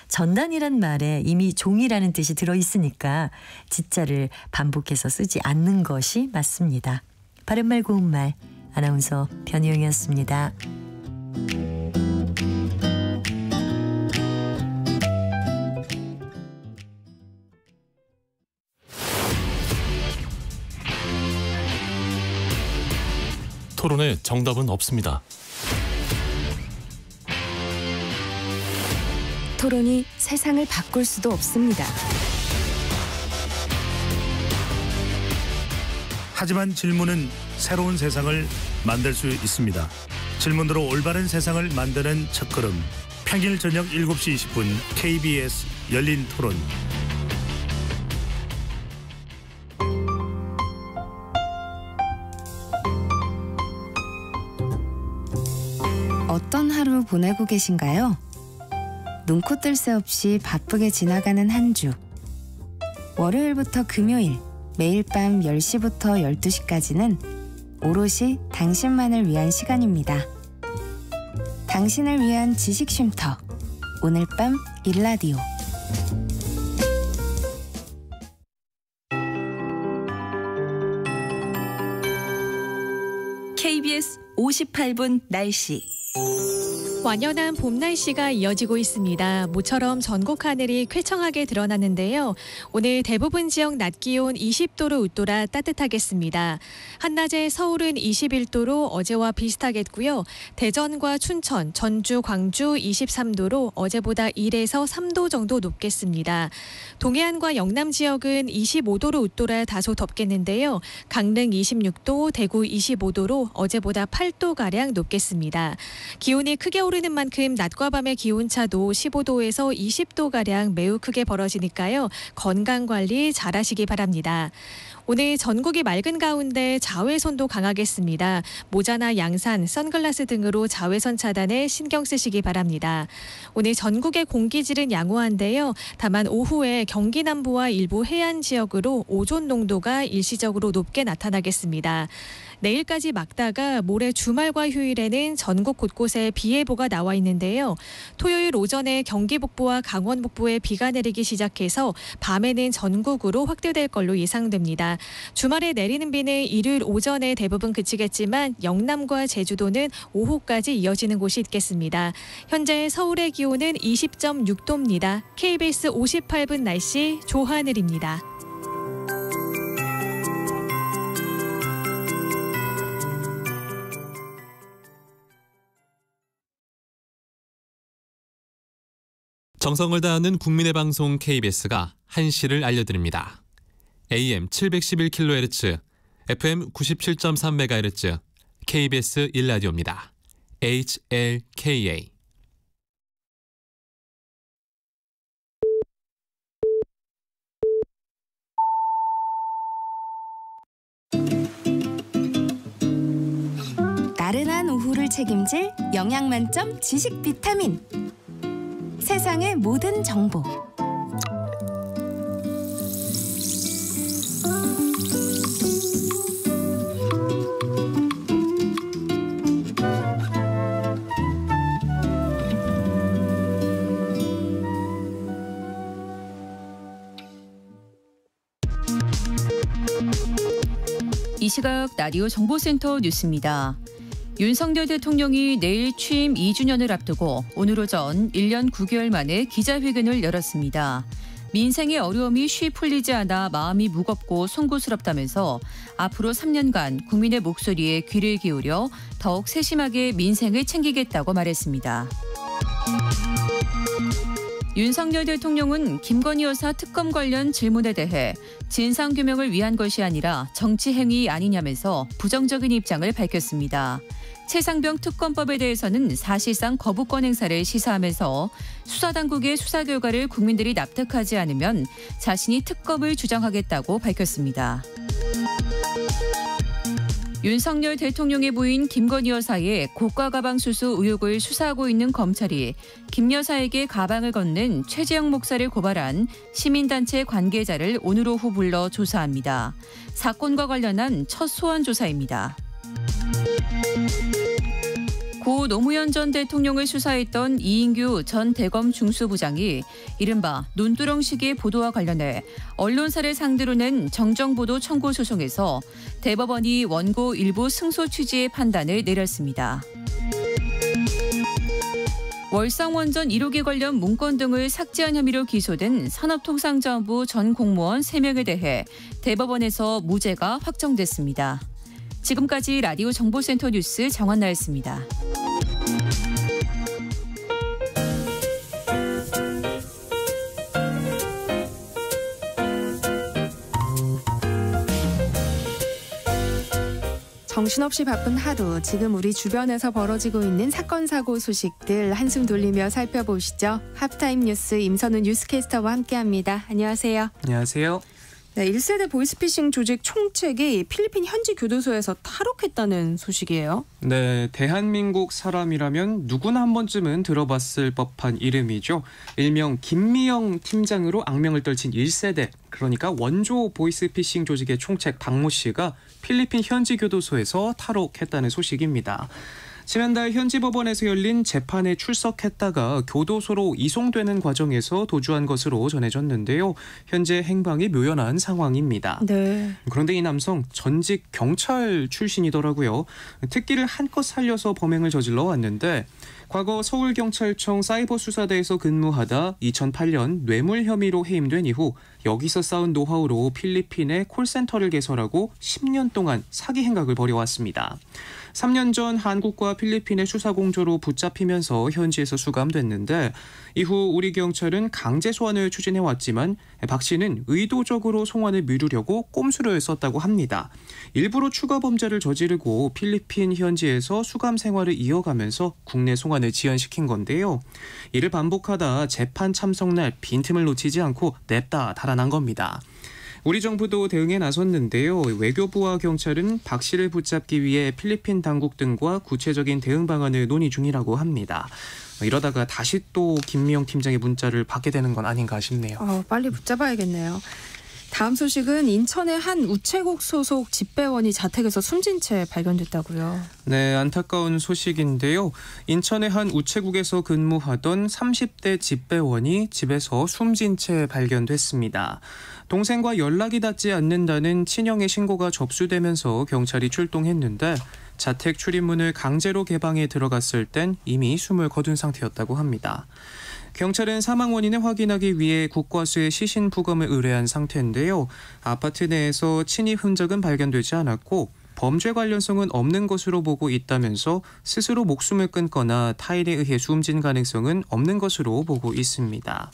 전단이란 말에 이미 종이라는 뜻이 들어있으니까 지자를 반복해서 쓰지 않는 것이 맞습니다. 바른말 고운말 아나운서 변희영이었습니다. 토론에 정답은 없습니다. 토론이 세상을 바꿀 수도 없습니다. 하지만 질문은 새로운 세상을 만들 수 있습니다. 질문으로 올바른 세상을 만드는 첫걸음. 평일 저녁 7시 20분 KBS 열린 토론. 어떤 하루 보내고 계신가요? 눈코 뜰 새 없이 바쁘게 지나가는 한 주. 월요일부터 금요일, 매일 밤 10시부터 12시까지는 오롯이 당신만을 위한 시간입니다. 당신을 위한 지식 쉼터. 오늘 밤 일라디오. KBS 58분 날씨. 완연한 봄 날씨가 이어지고 있습니다. 모처럼 전국 하늘이 쾌청하게 드러났는데요. 오늘 대부분 지역 낮 기온 20도로 웃돌아 따뜻하겠습니다. 한낮에 서울은 21도로 어제와 비슷하겠고요. 대전과 춘천, 전주, 광주 23도로 어제보다 1에서 3도 정도 높겠습니다. 동해안과 영남 지역은 25도로 웃돌아 다소 덥겠는데요. 강릉 26도, 대구 25도로 어제보다 8도가량 높겠습니다. 기온이 크게 타오르는 만큼 낮과 밤의 기온차도 15도에서 20도가량 매우 크게 벌어지니까요. 건강관리 잘하시기 바랍니다. 오늘 전국이 맑은 가운데 자외선도 강하겠습니다. 모자나 양산, 선글라스 등으로 자외선 차단에 신경 쓰시기 바랍니다. 오늘 전국의 공기질은 양호한데요. 다만 오후에 경기 남부와 일부 해안 지역으로 오존 농도가 일시적으로 높게 나타나겠습니다. 내일까지 막다가 모레 주말과 휴일에는 전국 곳곳에 비 예보가 나와 있는데요. 토요일 오전에 경기 북부와 강원 북부에 비가 내리기 시작해서 밤에는 전국으로 확대될 걸로 예상됩니다. 주말에 내리는 비는 일요일 오전에 대부분 그치겠지만 영남과 제주도는 오후까지 이어지는 곳이 있겠습니다. 현재 서울의 기온은 20.6도입니다. KBS 58분 날씨 조하늘입니다. 정성을 다하는 국민의 방송 KBS가 한시를 알려드립니다. AM 711kHz, FM 97.3MHz, KBS 1라디오입니다. HLKA. 나른한 오후를 책임질 영양 만점 지식 비타민. 세상의 모든 정보. 이 시각 라디오 정보센터 뉴스입니다. 윤석열 대통령이 내일 취임 2주년을 앞두고 오늘 오전 1년 9개월 만에 기자회견을 열었습니다. 민생의 어려움이 쉬 풀리지 않아 마음이 무겁고 송구스럽다면서 앞으로 3년간 국민의 목소리에 귀를 기울여 더욱 세심하게 민생을 챙기겠다고 말했습니다. 윤석열 대통령은 김건희 여사 특검 관련 질문에 대해 진상규명을 위한 것이 아니라 정치행위 아니냐면서 부정적인 입장을 밝혔습니다. 최상병 특검법에 대해서는 사실상 거부권 행사를 시사하면서 수사당국의 수사 결과를 국민들이 납득하지 않으면 자신이 특검을 주장하겠다고 밝혔습니다. 윤석열 대통령의 부인 김건희 여사의 고가 가방 수수 의혹을 수사하고 있는 검찰이 김 여사에게 가방을 건넨 최재형 목사를 고발한 시민단체 관계자를 오늘 오후 불러 조사합니다. 사건과 관련한 첫 소환 조사입니다. 고 노무현 전 대통령을 수사했던 이인규 전 대검 중수부장이 이른바 논두렁식의 보도와 관련해 언론사를 상대로 낸 정정보도 청구 소송에서 대법원이 원고 일부 승소 취지의 판단을 내렸습니다. 월성원전 1호기 관련 문건 등을 삭제한 혐의로 기소된 산업통상자원부 전 공무원 3명에 대해 대법원에서 무죄가 확정됐습니다. 지금까지 라디오 정보센터 뉴스 정한나였습니다. 정신없이 바쁜 하루, 지금 우리 주변에서 벌어지고 있는 사건, 사고 소식들 한숨 돌리며 살펴보시죠. 하프타임 뉴스 임선우 뉴스캐스터와 함께합니다. 안녕하세요. 안녕하세요. 네, 1세대 보이스피싱 조직 총책이 필리핀 현지 교도소에서 탈옥했다는 소식이에요. 네, 대한민국 사람이라면 누구나 한 번쯤은 들어봤을 법한 이름이죠. 일명 김미영 팀장으로 악명을 떨친 1세대, 그러니까 원조 보이스피싱 조직의 총책 박모 씨가 필리핀 현지 교도소에서 탈옥했다는 소식입니다. 지난달 현지 법원에서 열린 재판에 출석했다가 교도소로 이송되는 과정에서 도주한 것으로 전해졌는데요. 현재 행방이 묘연한 상황입니다. 네. 그런데 이 남성 전직 경찰 출신이더라고요. 특기를 한껏 살려서 범행을 저질러 왔는데 과거 서울경찰청 사이버수사대에서 근무하다 2008년 뇌물 혐의로 해임된 이후 여기서 쌓은 노하우로 필리핀에 콜센터를 개설하고 10년 동안 사기 행각을 벌여왔습니다. 3년 전 한국과 필리핀의 수사공조로 붙잡히면서 현지에서 수감됐는데 이후 우리 경찰은 강제 소환을 추진해왔지만 박 씨는 의도적으로 송환을 미루려고 꼼수를 썼다고 합니다. 일부러 추가 범죄를 저지르고 필리핀 현지에서 수감 생활을 이어가면서 국내 송환을 재판을 지연시킨 건데요. 이를 반복하다 재판 참석날 빈틈을 놓치지 않고 냅다 달아난 겁니다. 우리 정부도 대응에 나섰는데요. 외교부와 경찰은 박 씨를 붙잡기 위해 필리핀 당국 등과 구체적인 대응 방안을 논의 중이라고 합니다. 이러다가 다시 또 김미영 팀장의 문자를 받게 되는 건 아닌가 싶네요. 빨리 붙잡아야겠네요. 다음 소식은 인천의 한 우체국 소속 집배원이 자택에서 숨진 채 발견됐다고요. 네, 안타까운 소식인데요. 인천의 한 우체국에서 근무하던 30대 집배원이 집에서 숨진 채 발견됐습니다. 동생과 연락이 닿지 않는다는 친형의 신고가 접수되면서 경찰이 출동했는데 자택 출입문을 강제로 개방해 들어갔을 땐 이미 숨을 거둔 상태였다고 합니다. 경찰은 사망 원인을 확인하기 위해 국과수에 시신 부검을 의뢰한 상태인데요. 아파트 내에서 침입 흔적은 발견되지 않았고 범죄 관련성은 없는 것으로 보고 있다면서 스스로 목숨을 끊거나 타인에 의해 숨진 가능성은 없는 것으로 보고 있습니다.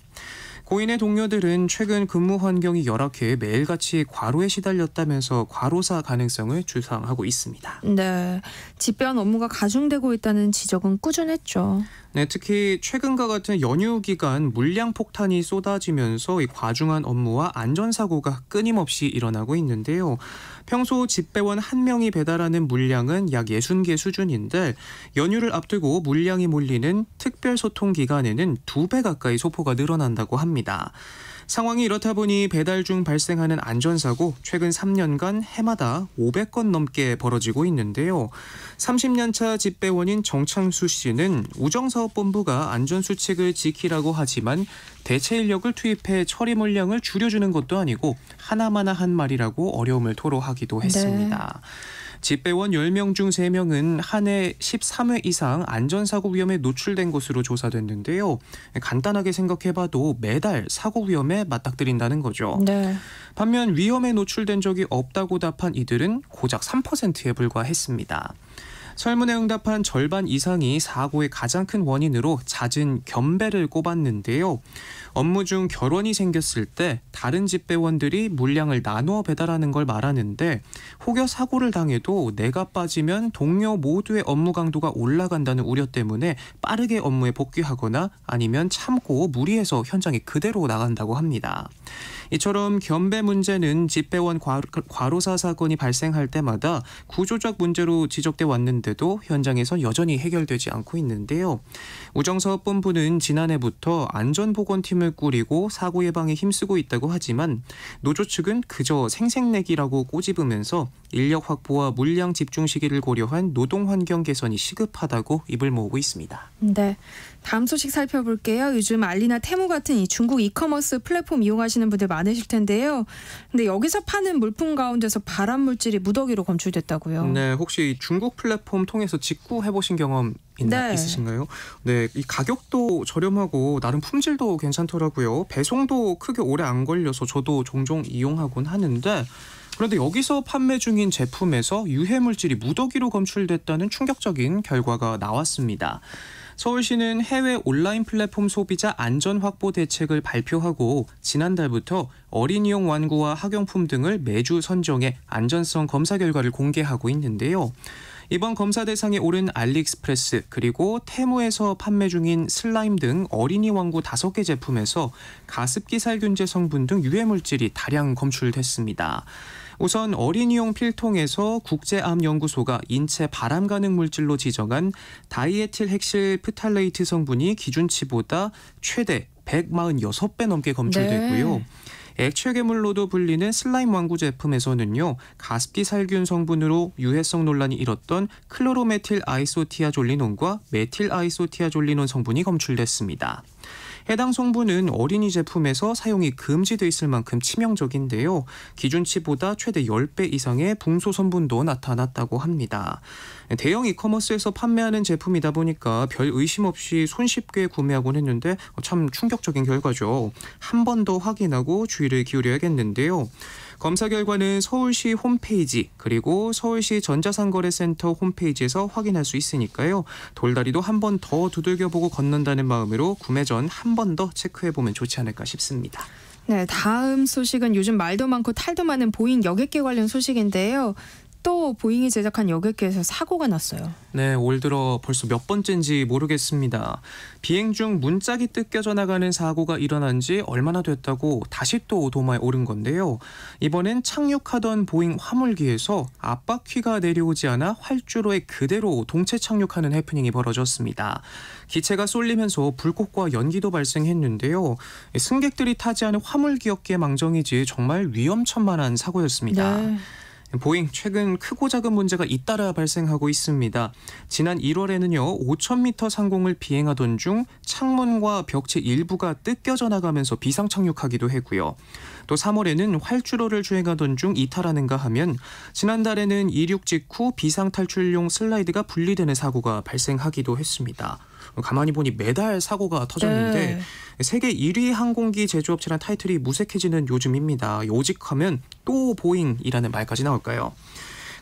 고인의 동료들은 최근 근무 환경이 열악해 매일같이 과로에 시달렸다면서 과로사 가능성을 주장하고 있습니다. 네, 집배원 업무가 가중되고 있다는 지적은 꾸준했죠. 네, 특히 최근과 같은 연휴 기간 물량 폭탄이 쏟아지면서 이 과중한 업무와 안전사고가 끊임없이 일어나고 있는데요. 평소 집배원 1명이 배달하는 물량은 약 60개 수준인데 연휴를 앞두고 물량이 몰리는 특별소통 기간에는 2배 가까이 소포가 늘어난다고 합니다. 상황이 이렇다 보니 배달 중 발생하는 안전사고 최근 3년간 해마다 500건 넘게 벌어지고 있는데요. 30년차 집배원인 정창수 씨는 우정사업본부가 안전수칙을 지키라고 하지만 대체 인력을 투입해 처리 물량을 줄여주는 것도 아니고 하나마나 한 말이라고 어려움을 토로하기도 했습니다. 네. 집배원 10명 중 3명은 한 해 13회 이상 안전사고 위험에 노출된 것으로 조사됐는데요. 간단하게 생각해봐도 매달 사고 위험에 맞닥뜨린다는 거죠. 네. 반면 위험에 노출된 적이 없다고 답한 이들은 고작 3%에 불과했습니다. 설문에 응답한 절반 이상이 사고의 가장 큰 원인으로 잦은 겸배를 꼽았는데요. 업무 중 결원이 생겼을 때 다른 집배원들이 물량을 나누어 배달하는 걸 말하는데 혹여 사고를 당해도 내가 빠지면 동료 모두의 업무 강도가 올라간다는 우려 때문에 빠르게 업무에 복귀하거나 아니면 참고 무리해서 현장에 그대로 나간다고 합니다. 이처럼 겸배 문제는 집배원 과로사 사건이 발생할 때마다 구조적 문제로 지적돼 왔는데도 현장에선 여전히 해결되지 않고 있는데요. 우정사업본부는 지난해부터 안전보건팀을 꾸리고 사고 예방에 힘쓰고 있다고 하지만 노조 측은 그저 생색내기라고 꼬집으면서 인력 확보와 물량 집중 시기를 고려한 노동 환경 개선이 시급하다고 입을 모으고 있습니다. 네, 다음 소식 살펴볼게요. 요즘 알리나 테무 같은 이 중국 이커머스 플랫폼 이용하시는 분들 많으실 텐데요. 근데 여기서 파는 물품 가운데서 발암 물질이 무더기로 검출됐다고요. 네, 혹시 중국 플랫폼 통해서 직구해보신 경험 있으신가요? 네, 이 가격도 저렴하고 나름 품질도 괜찮더라고요. 배송도 크게 오래 안 걸려서 저도 종종 이용하곤 하는데 그런데 여기서 판매 중인 제품에서 유해 물질이 무더기로 검출됐다는 충격적인 결과가 나왔습니다. 서울시는 해외 온라인 플랫폼 소비자 안전 확보 대책을 발표하고 지난달부터 어린이용玩具와 학용품 등을 매주 선정해 안전성 검사 결과를 공개하고 있는데요. 이번 검사 대상에 오른 알리익스프레스 그리고 테무에서 판매 중인 슬라임 등 어린이玩具 5개 제품에서 가습기 살균제 성분 등 유해 물질이 다량 검출됐습니다. 우선 어린이용 필통에서 국제암연구소가 인체 발암 가능 물질로 지정한 다이에틸 핵실 프탈레이트 성분이 기준치보다 최대 146배 넘게 검출됐고요. 네. 액체 괴물로도 불리는 슬라임 완구 제품에서는요. 가습기 살균 성분으로 유해성 논란이 일었던 클로로메틸 아이소티아졸리논과 메틸 아이소티아졸리논 성분이 검출됐습니다. 해당 성분은 어린이 제품에서 사용이 금지돼 있을 만큼 치명적인데요. 기준치보다 최대 10배 이상의 붕소 성분도 나타났다고 합니다. 대형 이커머스에서 판매하는 제품이다 보니까 별 의심 없이 손쉽게 구매하곤 했는데 참 충격적인 결과죠. 한 번 더 확인하고 주의를 기울여야겠는데요. 검사 결과는 서울시 홈페이지 그리고 서울시 전자상거래센터 홈페이지에서 확인할 수 있으니까요. 돌다리도 한 번 더 두들겨보고 건넌다는 마음으로 구매 전 한 번 더 체크해보면 좋지 않을까 싶습니다. 네, 다음 소식은 요즘 말도 많고 탈도 많은 보잉 여객기 관련 소식인데요. 또 보잉이 제작한 여객기에서 사고가 났어요. 네, 올 들어 벌써 몇 번째인지 모르겠습니다. 비행 중 문짝이 뜯겨져 나가는 사고가 일어난 지 얼마나 됐다고 다시 또 도마에 오른 건데요. 이번엔 착륙하던 보잉 화물기에서 앞바퀴가 내려오지 않아 활주로에 그대로 동체 착륙하는 해프닝이 벌어졌습니다. 기체가 쏠리면서 불꽃과 연기도 발생했는데요. 승객들이 타지 않은 화물기였기에 망정이지 정말 위험천만한 사고였습니다. 네. 보잉 최근 크고 작은 문제가 잇따라 발생하고 있습니다. 지난 1월에는요 5,000m 상공을 비행하던 중 창문과 벽체 일부가 뜯겨져 나가면서 비상 착륙하기도 했고요. 또 3월에는 활주로를 주행하던 중 이탈하는가 하면 지난달에는 이륙 직후 비상 탈출용 슬라이드가 분리되는 사고가 발생하기도 했습니다. 가만히 보니 매달 사고가 터졌는데 네. 세계 1위 항공기 제조업체란 타이틀이 무색해지는 요즘입니다. 오직하면 또 보잉이라는 말까지 나올까요?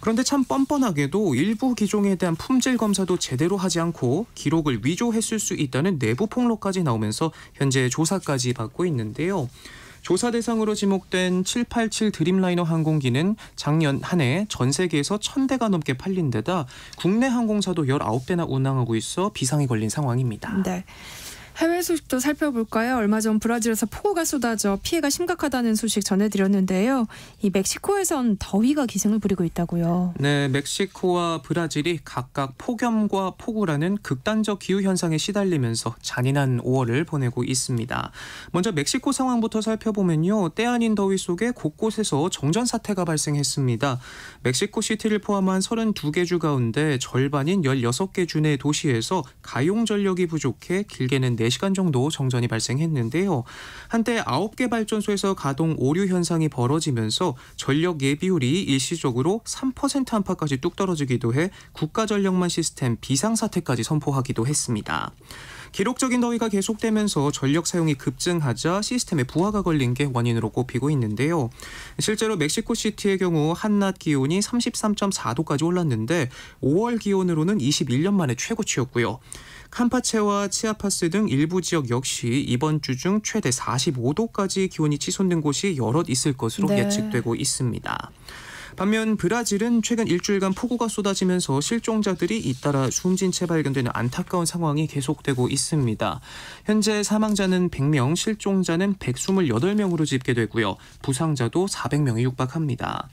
그런데 참 뻔뻔하게도 일부 기종에 대한 품질 검사도 제대로 하지 않고 기록을 위조했을 수 있다는 내부 폭로까지 나오면서 현재 조사까지 받고 있는데요. 조사 대상으로 지목된 787 드림라이너 항공기는 작년 한 해 전 세계에서 1,000대가 넘게 팔린 데다 국내 항공사도 19대나 운항하고 있어 비상이 걸린 상황입니다. 네. 해외 소식도 살펴볼까요? 얼마 전 브라질에서 폭우가 쏟아져 피해가 심각하다는 소식 전해드렸는데요. 이 멕시코에선 더위가 기승을 부리고 있다고요. 네, 멕시코와 브라질이 각각 폭염과 폭우라는 극단적 기후현상에 시달리면서 잔인한 5월을 보내고 있습니다. 먼저 멕시코 상황부터 살펴보면요. 때 아닌 더위 속에 곳곳에서 정전사태가 발생했습니다. 멕시코 시티를 포함한 32개 주 가운데 절반인 16개 주 내 도시에서 가용 전력이 부족해 길게는 4시간 정도 정전이 발생했는데요. 한때 9개 발전소에서 가동 오류 현상이 벌어지면서 전력 예비율이 일시적으로 3% 안팎까지 뚝 떨어지기도 해 국가전력망 시스템 비상사태까지 선포하기도 했습니다. 기록적인 더위가 계속되면서 전력 사용이 급증하자 시스템에 부하가 걸린 게 원인으로 꼽히고 있는데요. 실제로 멕시코시티의 경우 한낮 기온이 33.4도까지 올랐는데 5월 기온으로는 21년 만에 최고치였고요. 캄파체와 치아파스 등 일부 지역 역시 이번 주 중 최대 45도까지 기온이 치솟는 곳이 여럿 있을 것으로 네. 예측되고 있습니다. 반면 브라질은 최근 일주일간 폭우가 쏟아지면서 실종자들이 잇따라 숨진 채 발견되는 안타까운 상황이 계속되고 있습니다. 현재 사망자는 100명, 실종자는 128명으로 집계되고요. 부상자도 400명에 육박합니다.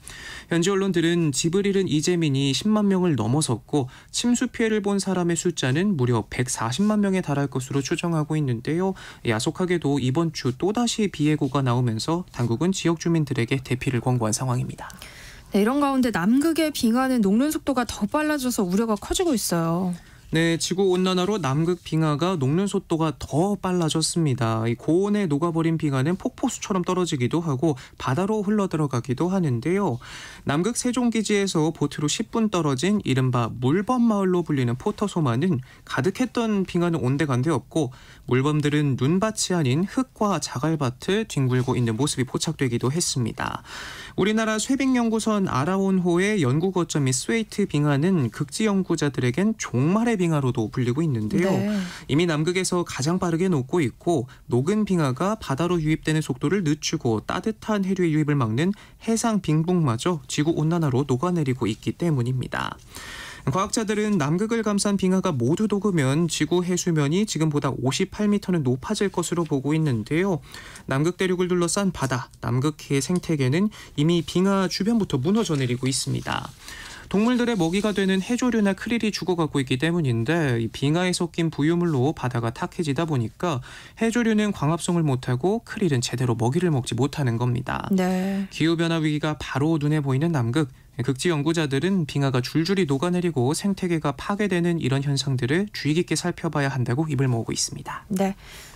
현지 언론들은 집을 잃은 이재민이 10만 명을 넘어섰고 침수 피해를 본 사람의 숫자는 무려 140만 명에 달할 것으로 추정하고 있는데요. 야속하게도 이번 주 또다시 비 예고가 나오면서 당국은 지역 주민들에게 대피를 권고한 상황입니다. 네, 이런 가운데 남극의 빙하는 녹는 속도가 더 빨라져서 우려가 커지고 있어요. 네, 지구온난화로 남극 빙하가 녹는 속도가 더 빨라졌습니다. 이 고온에 녹아버린 빙하는 폭포수처럼 떨어지기도 하고 바다로 흘러들어가기도 하는데요. 남극 세종기지에서 보트로 10분 떨어진 이른바 물범마을로 불리는 포터소마는 가득했던 빙하는 온데간데 없고 물범들은 눈밭이 아닌 흙과 자갈밭을 뒹굴고 있는 모습이 포착되기도 했습니다. 우리나라 쇠빙연구선 아라온호의 연구 거점인 스웨이트 빙하는 극지 연구자들에겐 종말의 빙하로도 불리고 있는데요. 네. 이미 남극에서 가장 빠르게 녹고 있고 녹은 빙하가 바다로 유입되는 속도를 늦추고 따뜻한 해류의 유입을 막는 해상 빙봉마저 지구온난화로 녹아내리고 있기 때문입니다. 과학자들은 남극을 감싼 빙하가 모두 녹으면 지구 해수면이 지금보다 58m는 높아질 것으로 보고 있는데요. 남극 대륙을 둘러싼 바다, 남극해의 생태계는 이미 빙하 주변부터 무너져 내리고 있습니다. 동물들의 먹이가 되는 해조류나 크릴이 죽어가고 있기 때문인데 이 빙하에 섞인 부유물로 바다가 탁해지다 보니까 해조류는 광합성을 못하고 크릴은 제대로 먹이를 먹지 못하는 겁니다. 네. 기후변화 위기가 바로 눈에 보이는 남극. 극지 연구자들은 빙하가 줄줄이 녹아내리고 생태계가 파괴되는 이런 현상들을 주의 깊게 살펴봐야 한다고 입을 모으고 있습니다. 네.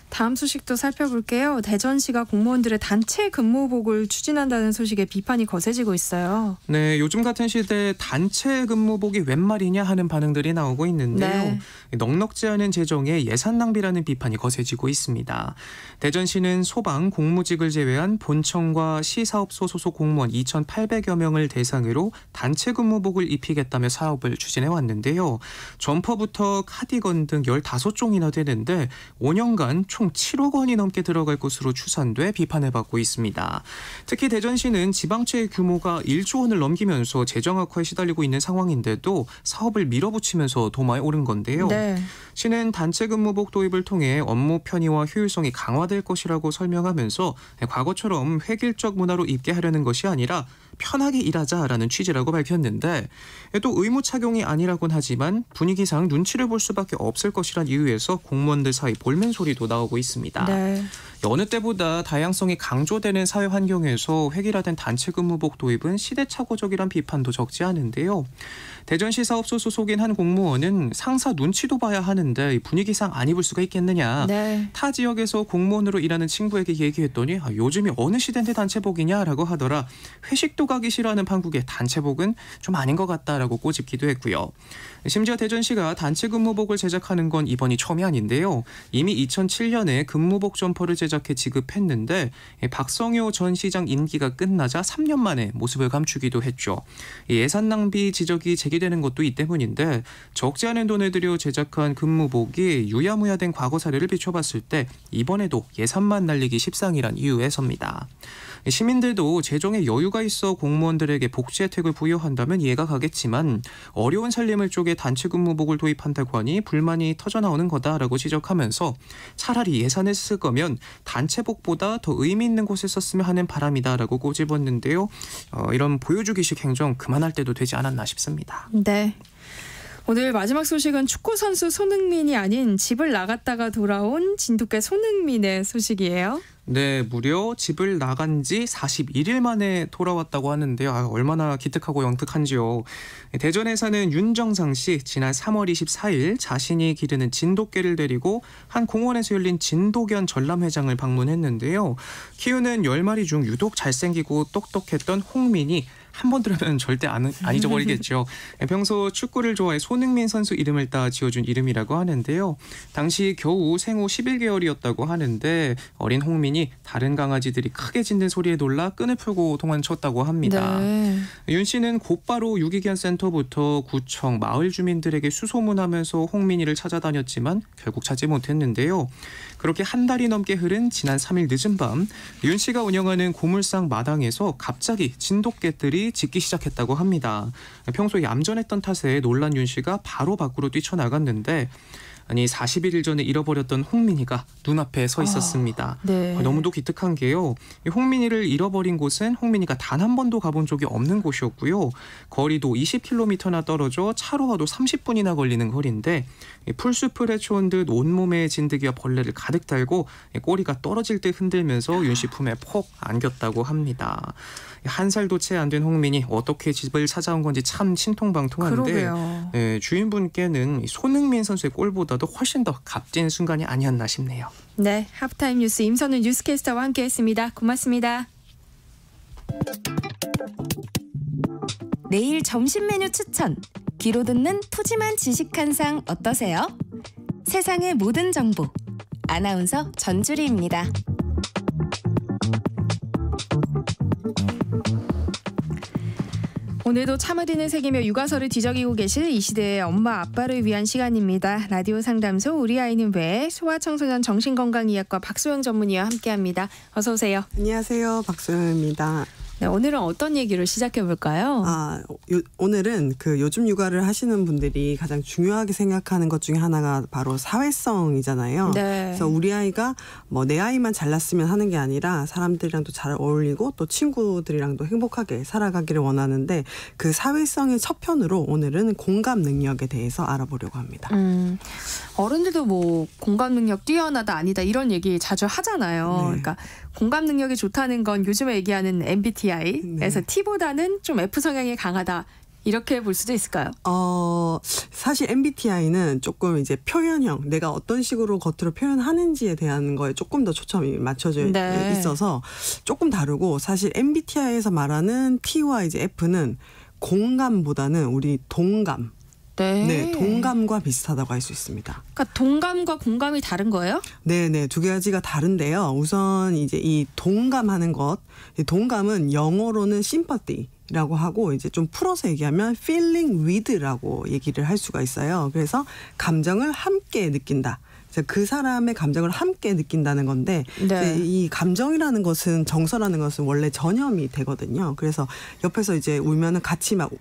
다음 소식도 살펴볼게요. 대전시가 공무원들의 단체 근무복을 추진한다는 소식에 비판이 거세지고 있어요. 네, 요즘 같은 시대에 단체 근무복이 웬 말이냐 하는 반응들이 나오고 있는데요. 네. 넉넉지 않은 재정에 예산 낭비라는 비판이 거세지고 있습니다. 대전시는 소방, 공무직을 제외한 본청과 시사업소 소속 공무원 2,800여 명을 대상으로 단체 근무복을 입히겠다며 사업을 추진해 왔는데요. 점퍼부터 카디건 등 15종이나 되는데 5년간 총 7억 원이 넘게 들어갈 것으로 추산돼 비판을 받고 있습니다. 특히 대전시는 지방채 규모가 1조 원을 넘기면서 재정 악화에 시달리고 있는 상황인데도 사업을 밀어붙이면서 도마에 오른 건데요. 네. 시는 단체 근무복 도입을 통해 업무 편의와 효율성이 강화될 것이라고 설명하면서 과거처럼 획일적 문화로 입게 하려는 것이 아니라 편하게 일하자라는 취지라고 밝혔는데 또 의무 착용이 아니라고는 하지만 분위기상 눈치를 볼 수밖에 없을 것이란 이유에서 공무원들 사이 볼멘 소리도 나오고 있습니다. 네. 어느 때보다 다양성이 강조되는 사회 환경에서 획일화된 단체 근무복 도입은 시대착오적이란 비판도 적지 않은데요. 대전시 사업소 소속인 한 공무원은 상사 눈치도 봐야 하는데 분위기상 안 입을 수가 있겠느냐. 네. 타 지역에서 공무원으로 일하는 친구에게 얘기했더니 요즘이 어느 시대인데 단체복이냐라고 하더라. 회식도 가기 싫어하는 판국에 단체복은 좀 아닌 것 같다라고 꼬집기도 했고요. 심지어 대전시가 단체 근무복을 제작하는 건 이번이 처음이 아닌데요. 이미 2007년에 근무복 점퍼를 제작해 지급했는데 박성효 전 시장 임기가 끝나자 3년 만에 모습을 감추기도 했죠. 예산 낭비 지적이 제기되는 것도 이 때문인데 적지 않은 돈을 들여 제작한 근무복이 유야무야된 과거 사례를 비춰봤을 때 이번에도 예산만 날리기 십상이란 이유에서입니다. 시민들도 재정에 여유가 있어 공무원들에게 복지 혜택을 부여한다면 이해가 가겠지만 어려운 살림을 쪼개 단체 근무복을 도입한다고 하니 불만이 터져나오는 거다라고 지적하면서 차라리 예산을 쓸 거면 단체복보다 더 의미 있는 곳에 썼으면 하는 바람이다라고 꼬집었는데요. 이런 보여주기식 행정 그만할 때도 되지 않았나 싶습니다. 네. 오늘 마지막 소식은 축구선수 손흥민이 아닌 집을 나갔다가 돌아온 진돗개 손흥민의 소식이에요. 네, 무려 집을 나간 지 41일 만에 돌아왔다고 하는데요. 얼마나 기특하고 영특한지요. 대전에 사는 윤정상 씨, 지난 3월 24일 자신이 기르는 진돗개를 데리고 한 공원에서 열린 진도견 전람회장을 방문했는데요. 키우는 10마리 중 유독 잘생기고 똑똑했던 홍민이 한 번 들으면 절대 안 잊어버리겠죠. 평소 축구를 좋아해 손흥민 선수 이름을 따 지어준 이름이라고 하는데요. 당시 겨우 생후 11개월이었다고 하는데 어린 홍민이 다른 강아지들이 크게 짖는 소리에 놀라 끈을 풀고 도망쳤다고 합니다. 네. 윤 씨는 곧바로 유기견 센터부터 구청, 마을 주민들에게 수소문하면서 홍민이를 찾아다녔지만 결국 찾지 못했는데요. 그렇게 한 달이 넘게 흐른 지난 3일 늦은 밤 윤 씨가 운영하는 고물상 마당에서 갑자기 진돗개들이 짖기 시작했다고 합니다. 평소 얌전했던 탓에 놀란 윤 씨가 바로 밖으로 뛰쳐나갔는데 41일 전에 잃어버렸던 홍민이가 눈앞에 서 있었습니다. 네. 너무도 기특한 게요. 홍민이를 잃어버린 곳은 홍민이가 단 한 번도 가본 적이 없는 곳이었고요. 거리도 20km나 떨어져 차로 가도 30분이나 걸리는 거리인데 풀숲을 헤쳐온 듯 온몸에 진드기와 벌레를 가득 달고 꼬리가 떨어질 듯 흔들면서 윤 씨 품에 폭 안겼다고 합니다. 한 살도 채 안 된 홍민이 어떻게 집을 찾아온 건지 참 신통방통한데 주인분께는 손흥민 선수의 골보다도 훨씬 더 값진 순간이 아니었나 싶네요. 네, 하프타임 뉴스 임선우 뉴스캐스터와 함께했습니다. 고맙습니다. 내일 점심 메뉴 추천. 귀로 듣는 푸짐한 지식 한 상 어떠세요? 세상의 모든 정보. 아나운서 전주리입니다. 오늘도 참으리는 새기며 육아서를 뒤적이고 계실 이 시대의 엄마 아빠를 위한 시간입니다. 라디오 상담소 우리 아이는 왜 소아청소년 정신건강의학과 박소영 전문의와 함께합니다. 어서 오세요. 안녕하세요. 박소영입니다. 네, 오늘은 어떤 얘기로 시작해 볼까요? 오늘은 요즘 육아를 하시는 분들이 가장 중요하게 생각하는 것 중에 하나가 바로 사회성이잖아요. 네. 그래서 우리 아이가 내 아이만 잘났으면 하는 게 아니라 사람들이랑도 잘 어울리고 또 친구들이랑도 행복하게 살아가기를 원하는데 그 사회성의 첫 편으로 오늘은 공감 능력에 대해서 알아보려고 합니다. 어른들도 공감 능력 뛰어나다 아니다 이런 얘기 자주 하잖아요. 네. 그러니까 공감 능력이 좋다는 건 요즘에 얘기하는 MBTI에서 T보다는 좀 F 성향이 강하다. 이렇게 볼 수도 있을까요? 사실 MBTI는 조금 이제 표현형, 내가 어떤 식으로 겉으로 표현하는지에 대한 거에 조금 더 초점이 맞춰져 있어서 조금 다르고, 사실 MBTI에서 말하는 T와 이제 F는 공감보다는 우리 동감. 네, 동감과 비슷하다고 할 수 있습니다. 그러니까 동감과 공감이 다른 거예요? 네, 두 가지가 다른데요. 우선 이제 이 동감하는 것, 이 동감은 영어로는 sympathy라고 하고 이제 좀 풀어서 얘기하면 feeling with라고 얘기를 할 수가 있어요. 그래서 감정을 함께 느낀다. 그래서 그 사람의 감정을 함께 느낀다는 건데 네. 이 감정이라는 것은 정서라는 것은 원래 전염이 되거든요. 그래서 옆에서 이제 울면은 같이 막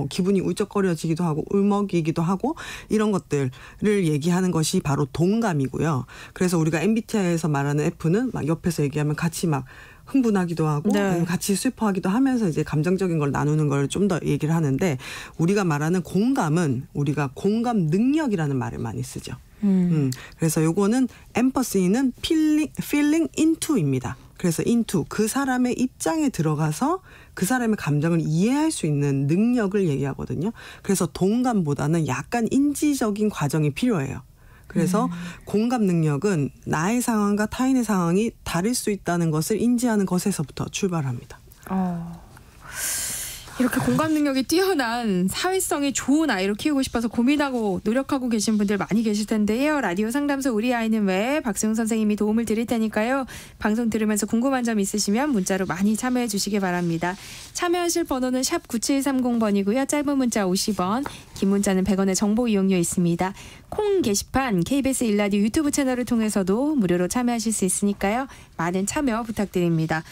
기분이 울적거려지기도 하고 울먹이기도 하고 이런 것들을 얘기하는 것이 바로 동감이고요. 그래서 우리가 MBTI에서 말하는 F는 막 옆에서 얘기하면 같이 막 흥분하기도 하고 같이 슬퍼하기도 하면서 이제 감정적인 걸 나누는 걸 좀 더 얘기를 하는데 우리가 말하는 공감은 우리가 공감 능력이라는 말을 많이 쓰죠. 그래서 요거는 empathy는 feeling into입니다. 그래서 into 그 사람의 입장에 들어가서 그 사람의 감정을 이해할 수 있는 능력을 얘기하거든요. 그래서 동감보다는 약간 인지적인 과정이 필요해요. 그래서 공감 능력은 나의 상황과 타인의 상황이 다를 수 있다는 것을 인지하는 것에서부터 출발합니다. 이렇게 공감 능력이 뛰어난 사회성이 좋은 아이를 키우고 싶어서 고민하고 노력하고 계신 분들 많이 계실 텐데요. 라디오 상담소 우리 아이는 왜 박수영 선생님이 도움을 드릴 테니까요. 방송 들으면서 궁금한 점 있으시면 문자로 많이 참여해 주시기 바랍니다. 참여하실 번호는 샵 9730번이고요. 짧은 문자 50원, 긴 문자는 100원의 정보 이용료 있습니다. 콩 게시판 KBS 1라디오 유튜브 채널을 통해서도 무료로 참여하실 수 있으니까요. 많은 참여 부탁드립니다.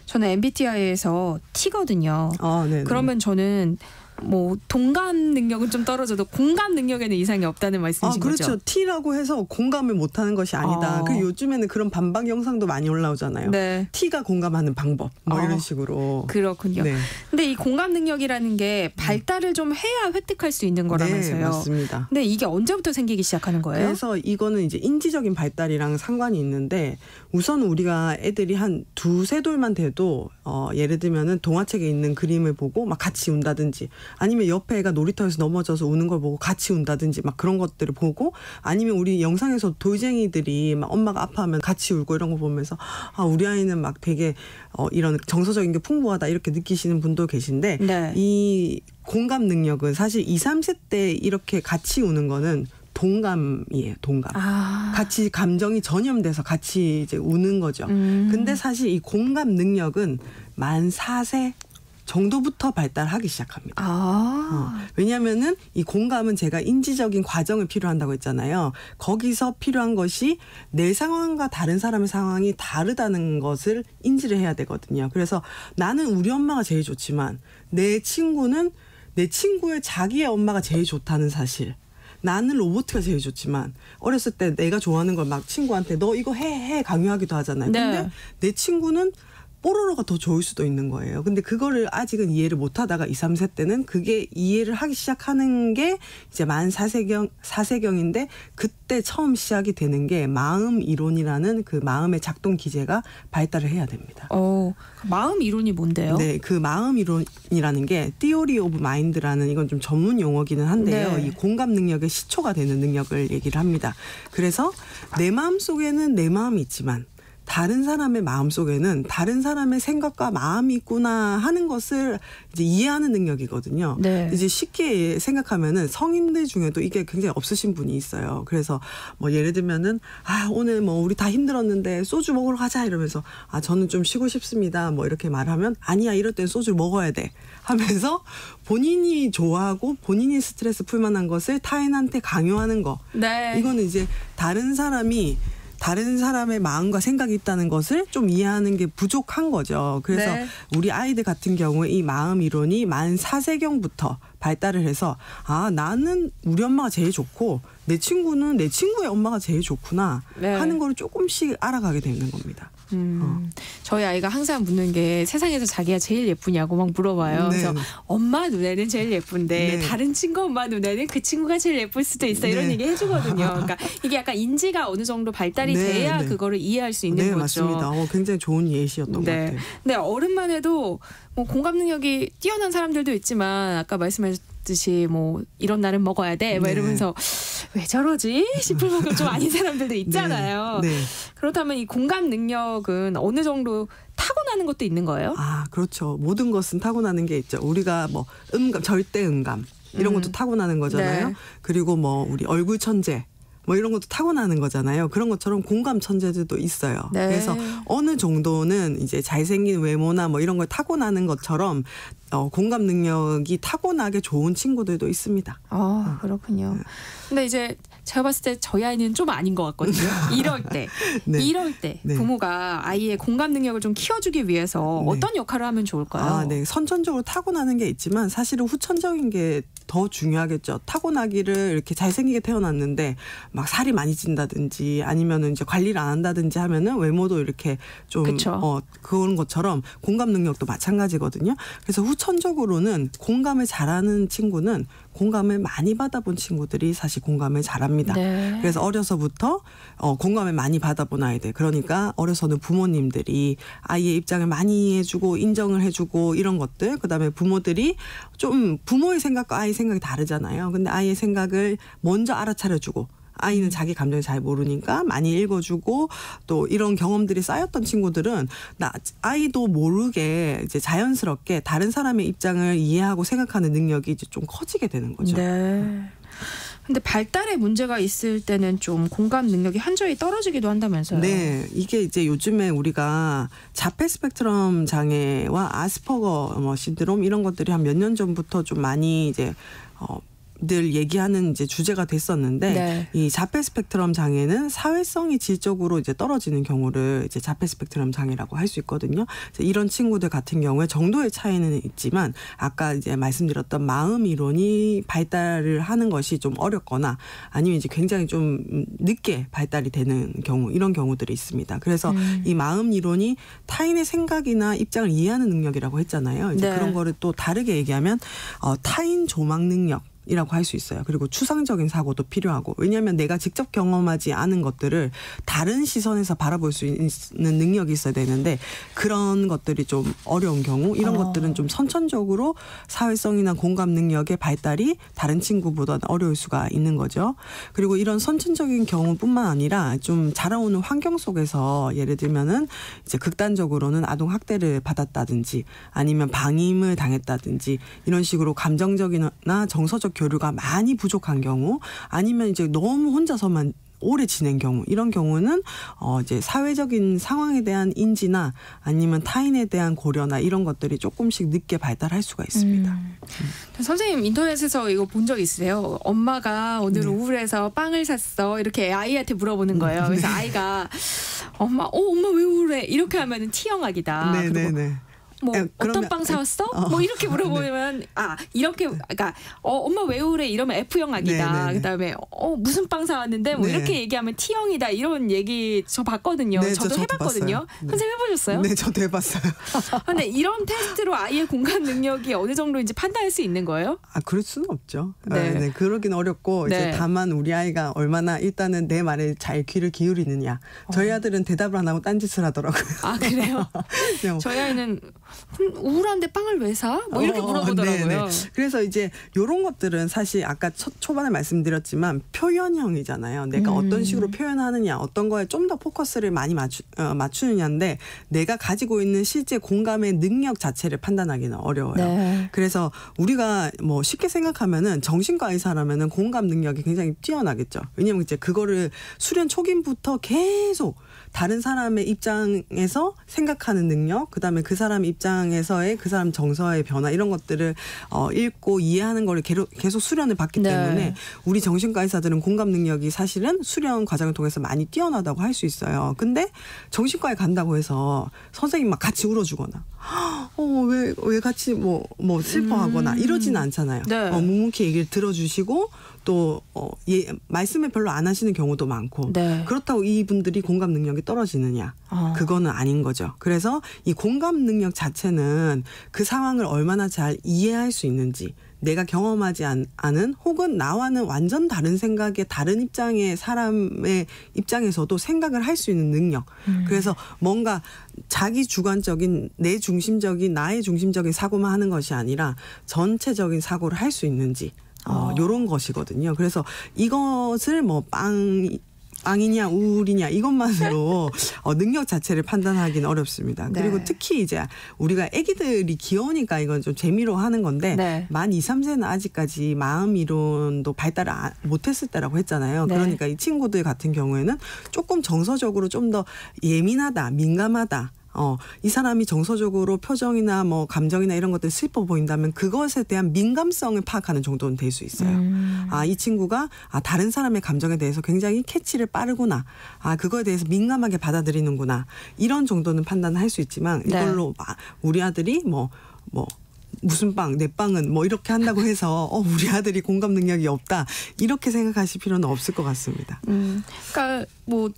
저는 MBTI에서 T거든요. 그러면 저는 뭐 동감 능력은 좀 떨어져도 공감 능력에는 이상이 없다는 말씀이신 거죠? 그렇죠. T라고 해서 공감을 못하는 것이 아니다. 그리고 요즘에는 그런 반박 영상도 많이 올라오잖아요. 네. T가 공감하는 방법 뭐 이런 식으로. 그렇군요. 네. 근데 이 공감 능력이라는 게 발달을 좀 해야 획득할 수 있는 거라면서요. 네, 맞습니다. 근데 이게 언제부터 생기기 시작하는 거예요? 그래서 이거는 이제 인지적인 발달이랑 상관이 있는데 우선 우리가 애들이 한 2-3돌만 돼도 예를 들면은 동화책에 있는 그림을 보고 막 같이 운다든지 아니면 옆에 애가 놀이터에서 넘어져서 우는 걸 보고 같이 운다든지 막 그런 것들을 보고 아니면 우리 영상에서 돌쟁이들이 막 엄마가 아파하면 같이 울고 이런 거 보면서 우리 아이는 막 되게 이런 정서적인 게 풍부하다 이렇게 느끼시는 분도 계신데 이 공감 능력은 사실 2-3세 때 이렇게 같이 우는 거는 동감이에요. 동감. 같이 감정이 전염돼서 같이 이제 우는 거죠. 근데 사실 이 공감 능력은 만 4세 정도부터 발달하기 시작합니다. 왜냐하면은 이 공감은 제가 인지적인 과정을 필요한다고 했잖아요. 거기서 필요한 것이 내 상황과 다른 사람의 상황이 다르다는 것을 인지를 해야 되거든요. 그래서 나는 우리 엄마가 제일 좋지만 내 친구는 내 친구의 자기의 엄마가 제일 좋다는 사실. 나는 로봇가 제일 좋지만 어렸을 때 내가 좋아하는 걸 막 친구한테 너 이거 해 강요하기도 하잖아요. 근데 내 친구는 뽀로로가 더 좋을 수도 있는 거예요. 근데 그거를 아직은 이해를 못 하다가 2-3세 때는 그게 이해를 하기 시작하는 게 이제 만 4세경인데 그때 처음 시작이 되는 게 마음 이론이라는 그 마음의 작동 기제가 발달을 해야 됩니다. 마음 이론이 뭔데요? 네, 그 마음 이론이라는 게 Theory of Mind라는 이건 좀 전문 용어기는 한데요. 이 공감 능력의 시초가 되는 능력을 얘기를 합니다. 그래서 내 마음 속에는 내 마음이 있지만 다른 사람의 마음속에는 다른 사람의 생각과 마음이 있구나 하는 것을 이제 이해하는 능력이거든요. 이제 쉽게 생각하면은 성인들 중에도 이게 굉장히 없으신 분이 있어요. 그래서 뭐 예를 들면은 오늘 뭐 우리 다 힘들었는데 소주 먹으러 가자 이러면서 저는 좀 쉬고 싶습니다. 뭐 이렇게 말하면 아니야 이럴 땐 소주를 먹어야 돼 하면서 본인이 좋아하고 본인이 스트레스 풀 만한 것을 타인한테 강요하는 거. 이거는 이제 다른 사람의 마음과 생각이 있다는 것을 좀 이해하는 게 부족한 거죠. 그래서 우리 아이들 같은 경우에 이 마음 이론이 만 4세경부터 발달을 해서 나는 우리 엄마가 제일 좋고 내 친구는 내 친구의 엄마가 제일 좋구나 하는 걸 조금씩 알아가게 되는 겁니다. 저희 아이가 항상 묻는 게 세상에서 자기가 제일 예쁘냐고 막 물어봐요. 그래서 엄마 눈에는 제일 예쁜데 다른 친구 엄마 눈에는 그 친구가 제일 예쁠 수도 있어 이런 얘기 해주거든요. 그러니까 이게 약간 인지가 어느 정도 발달이 돼야 그거를 이해할 수 있는 거죠. 맞습니다. 굉장히 좋은 예시였던 것 같아요. 근데 어른만 해도 뭐 공감 능력이 뛰어난 사람들도 있지만 아까 말씀하셨듯이 뭐 이런 날은 먹어야 돼 막 이러면서 왜 저러지 싶을 만큼 좀 아닌 사람들도 있잖아요. 그렇다면 이 공감 능력은 어느 정도 타고나는 것도 있는 거예요? 그렇죠. 모든 것은 타고나는 게 있죠. 우리가 뭐 절대 음감 이런 것도 타고나는 거잖아요. 그리고 뭐 우리 얼굴 천재 뭐 이런 것도 타고나는 거잖아요. 그런 것처럼 공감 천재들도 있어요. 그래서 어느 정도는 이제 잘생긴 외모나 뭐 이런 걸 타고나는 것처럼 공감 능력이 타고나게 좋은 친구들도 있습니다. 그렇군요. 근데 이제 제가 봤을 때 저희 아이는 좀 아닌 것 같거든요. 이럴 때 네. 부모가 아이의 공감 능력을 좀 키워주기 위해서 어떤 역할을 하면 좋을까요? 네. 선천적으로 타고나는 게 있지만 사실은 후천적인 게 더 중요하겠죠. 타고나기를 이렇게 잘생기게 태어났는데 막 살이 많이 찐다든지 아니면은 이제 관리를 안 한다든지 하면은 외모도 이렇게 좀 그런 것처럼 공감 능력도 마찬가지거든요. 그래서 후천적으로는 공감을 잘하는 친구는 공감을 많이 받아본 친구들이 사실 공감을 잘합니다. 네. 그래서 어려서부터 공감을 많이 받아본 아이들. 그러니까 어려서는 부모님들이 아이의 입장을 많이 해주고 인정을 해주고 이런 것들. 그다음에 부모들이 좀 부모의 생각과 아이의 생각이 다르잖아요. 근데 아이의 생각을 먼저 알아차려주고 아이는 자기 감정을 잘 모르니까 많이 읽어주고 또 이런 경험들이 쌓였던 친구들은 아이도 모르게 이제 자연스럽게 다른 사람의 입장을 이해하고 생각하는 능력이 이제 좀 커지게 되는 거죠. 네. 근데 발달에 문제가 있을 때는 좀 공감 능력이 한저히 떨어지기도 한다면서요? 네, 이게 이제 요즘에 우리가 자폐 스펙트럼 장애와 아스퍼거 신드롬 이런 것들이 한 몇 년 전부터 좀 많이 이제 늘 얘기하는 이제 주제가 됐었는데 이 자폐 스펙트럼 장애는 사회성이 질적으로 이제 떨어지는 경우를 이제 자폐 스펙트럼 장애라고 할 수 있거든요. 이런 친구들 같은 경우에 정도의 차이는 있지만 아까 이제 말씀드렸던 마음 이론이 발달을 하는 것이 좀 어렵거나 아니면 이제 굉장히 좀 늦게 발달이 되는 경우 이런 경우들이 있습니다. 그래서 이 마음 이론이 타인의 생각이나 입장을 이해하는 능력이라고 했잖아요. 이제 그런 거를 또 다르게 얘기하면 타인 조망 능력 이라고 할 수 있어요. 그리고 추상적인 사고도 필요하고 왜냐하면 내가 직접 경험하지 않은 것들을 다른 시선에서 바라볼 수 있는 능력이 있어야 되는데 그런 것들이 좀 어려운 경우 이런 것들은 좀 선천적으로 사회성이나 공감 능력의 발달이 다른 친구보다 어려울 수가 있는 거죠. 그리고 이런 선천적인 경우뿐만 아니라 좀 자라오는 환경 속에서 예를 들면은 이제 극단적으로는 아동 학대를 받았다든지 아니면 방임을 당했다든지 이런 식으로 감정적이나 정서적 교류가 많이 부족한 경우 아니면 이제 너무 혼자서만 오래 지낸 경우 이런 경우는 이제 사회적인 상황에 대한 인지나 아니면 타인에 대한 고려나 이런 것들이 조금씩 늦게 발달할 수가 있습니다. 선생님 인터넷에서 이거 본 적 있으세요? 엄마가 오늘 우울해서 빵을 샀어 이렇게 아이한테 물어보는 거예요. 그래서 아이가 엄마 왜 우울해 이렇게 하면은 T형아기다. 네네네. 뭐 어떤 빵 사왔어? 뭐 이렇게 물어보면 이렇게 그러니까 엄마 왜 우울해 이러면 F형아기다. 그다음에 무슨 빵 사왔는데 뭐 이렇게 얘기하면 T형이다 이런 얘기 저 봤거든요. 저도 해봤거든요. 선생님 해보셨어요? 네, 저도 해봤어요. 근데 이런 테스트로 아이의 공감 능력이 어느 정도인지 판단할 수 있는 거예요? 그럴 수는 없죠. 네, 그러긴 어렵고 이제 다만 우리 아이가 얼마나 일단은 내 말에 잘 귀를 기울이느냐. 저희 아들은 대답을 안 하고 딴짓을 하더라고요. 그래요? 네, 저희 아이는 우울한데 빵을 왜 사? 뭐 이렇게 물어보더라고요. 그래서 이제 이런 것들은 사실 아까 초반에 말씀드렸지만 표현형이잖아요. 내가 어떤 식으로 표현하느냐, 어떤 거에 좀 더 포커스를 많이 맞추느냐인데 내가 가지고 있는 실제 공감의 능력 자체를 판단하기는 어려워요. 그래서 우리가 뭐 쉽게 생각하면은 정신과 의사라면은 공감 능력이 굉장히 뛰어나겠죠. 왜냐하면 이제 그거를 수련 초기부터 계속 다른 사람의 입장에서 생각하는 능력, 그다음에 그 사람 입장에서의 그 사람 정서의 변화 이런 것들을 읽고 이해하는 걸 계속 수련을 받기 때문에 우리 정신과 의사들은 공감 능력이 사실은 수련 과정을 통해서 많이 뛰어나다고 할 수 있어요. 근데 정신과에 간다고 해서 선생님 막 같이 울어주거나 왜 같이 뭐 슬퍼하거나 이러지는 않잖아요. 묵묵히 얘기를 들어주시고 또 말씀을 별로 안 하시는 경우도 많고 그렇다고 이분들이 공감 능력이 떨어지느냐 그거는 아닌 거죠. 그래서 이 공감 능력 자체는 그 상황을 얼마나 잘 이해할 수 있는지 내가 경험하지 않은 혹은 나와는 완전 다른 생각의 다른 입장의 사람의 입장에서도 생각을 할 수 있는 능력. 그래서 뭔가 자기 주관적인 내 중심적인 나의 중심적인 사고만 하는 것이 아니라 전체적인 사고를 할 수 있는지 요런 것이거든요. 그래서 이것을 뭐 빵이냐 우울이냐 이것만으로 능력 자체를 판단하기는 어렵습니다. 그리고 특히 이제 우리가 아기들이 귀여우니까 이건 좀 재미로 하는 건데 만 2, 3세는 아직까지 마음 이론도 발달을 못했을 때라고 했잖아요. 그러니까 이 친구들 같은 경우에는 조금 정서적으로 좀 더 예민하다, 민감하다 이 사람이 정서적으로 표정이나 뭐 감정이나 이런 것들이 슬퍼 보인다면 그것에 대한 민감성을 파악하는 정도는 될 수 있어요. 이 친구가 다른 사람의 감정에 대해서 굉장히 캐치를 빠르구나. 그거에 대해서 민감하게 받아들이는구나. 이런 정도는 판단할 수 있지만 이걸로 우리 아들이 무슨 빵, 내 빵은 뭐 이렇게 한다고 해서 우리 아들이 공감 능력이 없다. 이렇게 생각하실 필요는 없을 것 같습니다. 그러니까 뭐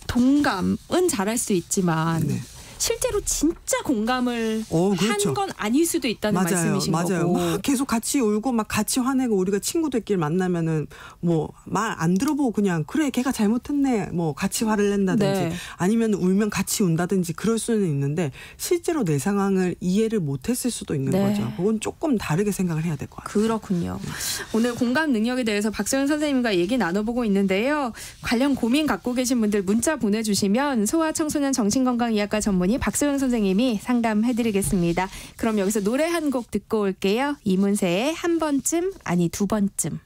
동감은 잘할 수 있지만 실제로 진짜 공감을 그렇죠. 한 건 아닐 수도 있다는 말씀이신 맞아요. 거고. 막 계속 같이 울고 막 같이 화내고 우리가 친구들끼리 만나면은 뭐 말 안 들어보고 그냥 그래 걔가 잘못했네 뭐 같이 화를 낸다든지 아니면 울면 같이 운다든지 그럴 수는 있는데 실제로 내 상황을 이해를 못했을 수도 있는 거죠. 그건 조금 다르게 생각을 해야 될 것 같아요. 그렇군요. 오늘 공감 능력에 대해서 박소연 선생님과 얘기 나눠보고 있는데요. 관련 고민 갖고 계신 분들 문자 보내주시면 소아청소년 정신건강의학과 전문의 박소연 선생님이 상담해드리겠습니다. 그럼 여기서 노래 한 곡 듣고 올게요. 이문세의 한 번쯤 아니 두 번쯤.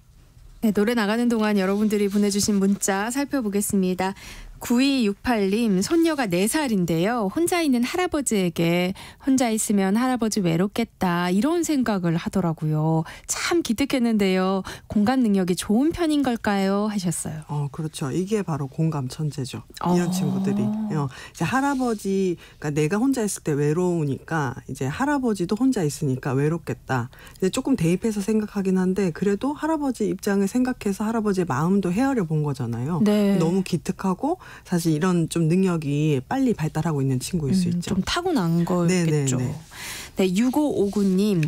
네, 노래 나가는 동안 여러분들이 보내주신 문자 살펴보겠습니다. 9268님 손녀가 4살인데요. 혼자 있는 할아버지에게 혼자 있으면 할아버지 외롭겠다 이런 생각을 하더라고요. 참 기특했는데요. 공감 능력이 좋은 편인 걸까요? 하셨어요. 그렇죠. 이게 바로 공감 천재죠. 이런 친구들이. 이제 할아버지, 그러니까 내가 혼자 있을 때 외로우니까 이제 할아버지도 혼자 있으니까 외롭겠다. 이제 조금 대입해서 생각하긴 한데 그래도 할아버지 입장을 생각해서 할아버지의 마음도 헤아려 본 거잖아요. 너무 기특하고 사실 이런 좀 능력이 빨리 발달하고 있는 친구일 수 있죠. 좀 타고난 거겠죠. 네, 6559님.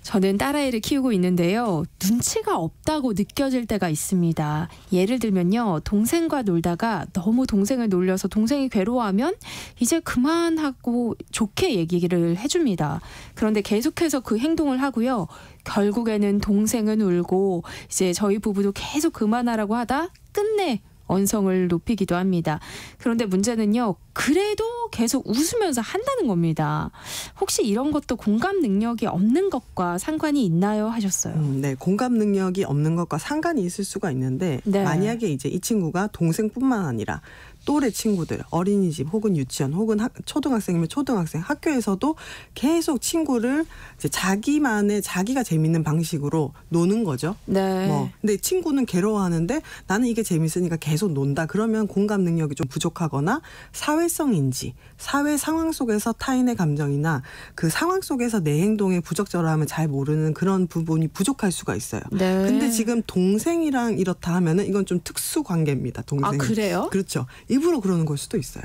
저는 딸아이를 키우고 있는데요. 눈치가 없다고 느껴질 때가 있습니다. 예를 들면요. 동생과 놀다가 너무 동생을 놀려서 동생이 괴로워하면 이제 그만하고 좋게 얘기를 해줍니다. 그런데 계속해서 그 행동을 하고요. 결국에는 동생은 울고 이제 저희 부부도 계속 그만하라고 하다 끝내 언성을 높이기도 합니다. 그런데 문제는요. 그래도 계속 웃으면서 한다는 겁니다. 혹시 이런 것도 공감 능력이 없는 것과 상관이 있나요? 하셨어요. 네. 공감 능력이 없는 것과 상관이 있을 수가 있는데 만약에 이제 이 친구가 동생뿐만 아니라 또래 친구들, 어린이집 혹은 유치원 혹은 초등학생이면 초등학생, 학교에서도 계속 친구를 이제 자기가 재밌는 방식으로 노는 거죠. 근데 친구는 괴로워하는데 나는 이게 재밌으니까 계속 논다. 그러면 공감 능력이 좀 부족하거나 사회성인지, 사회 상황 속에서 타인의 감정이나 그 상황 속에서 내 행동의 부적절함을 잘 모르는 그런 부분이 부족할 수가 있어요. 근데 지금 동생이랑 이렇다 하면은 이건 좀 특수 관계입니다. 동생이. 그래요? 그렇죠. 일부러 그러는 걸 수도 있어요.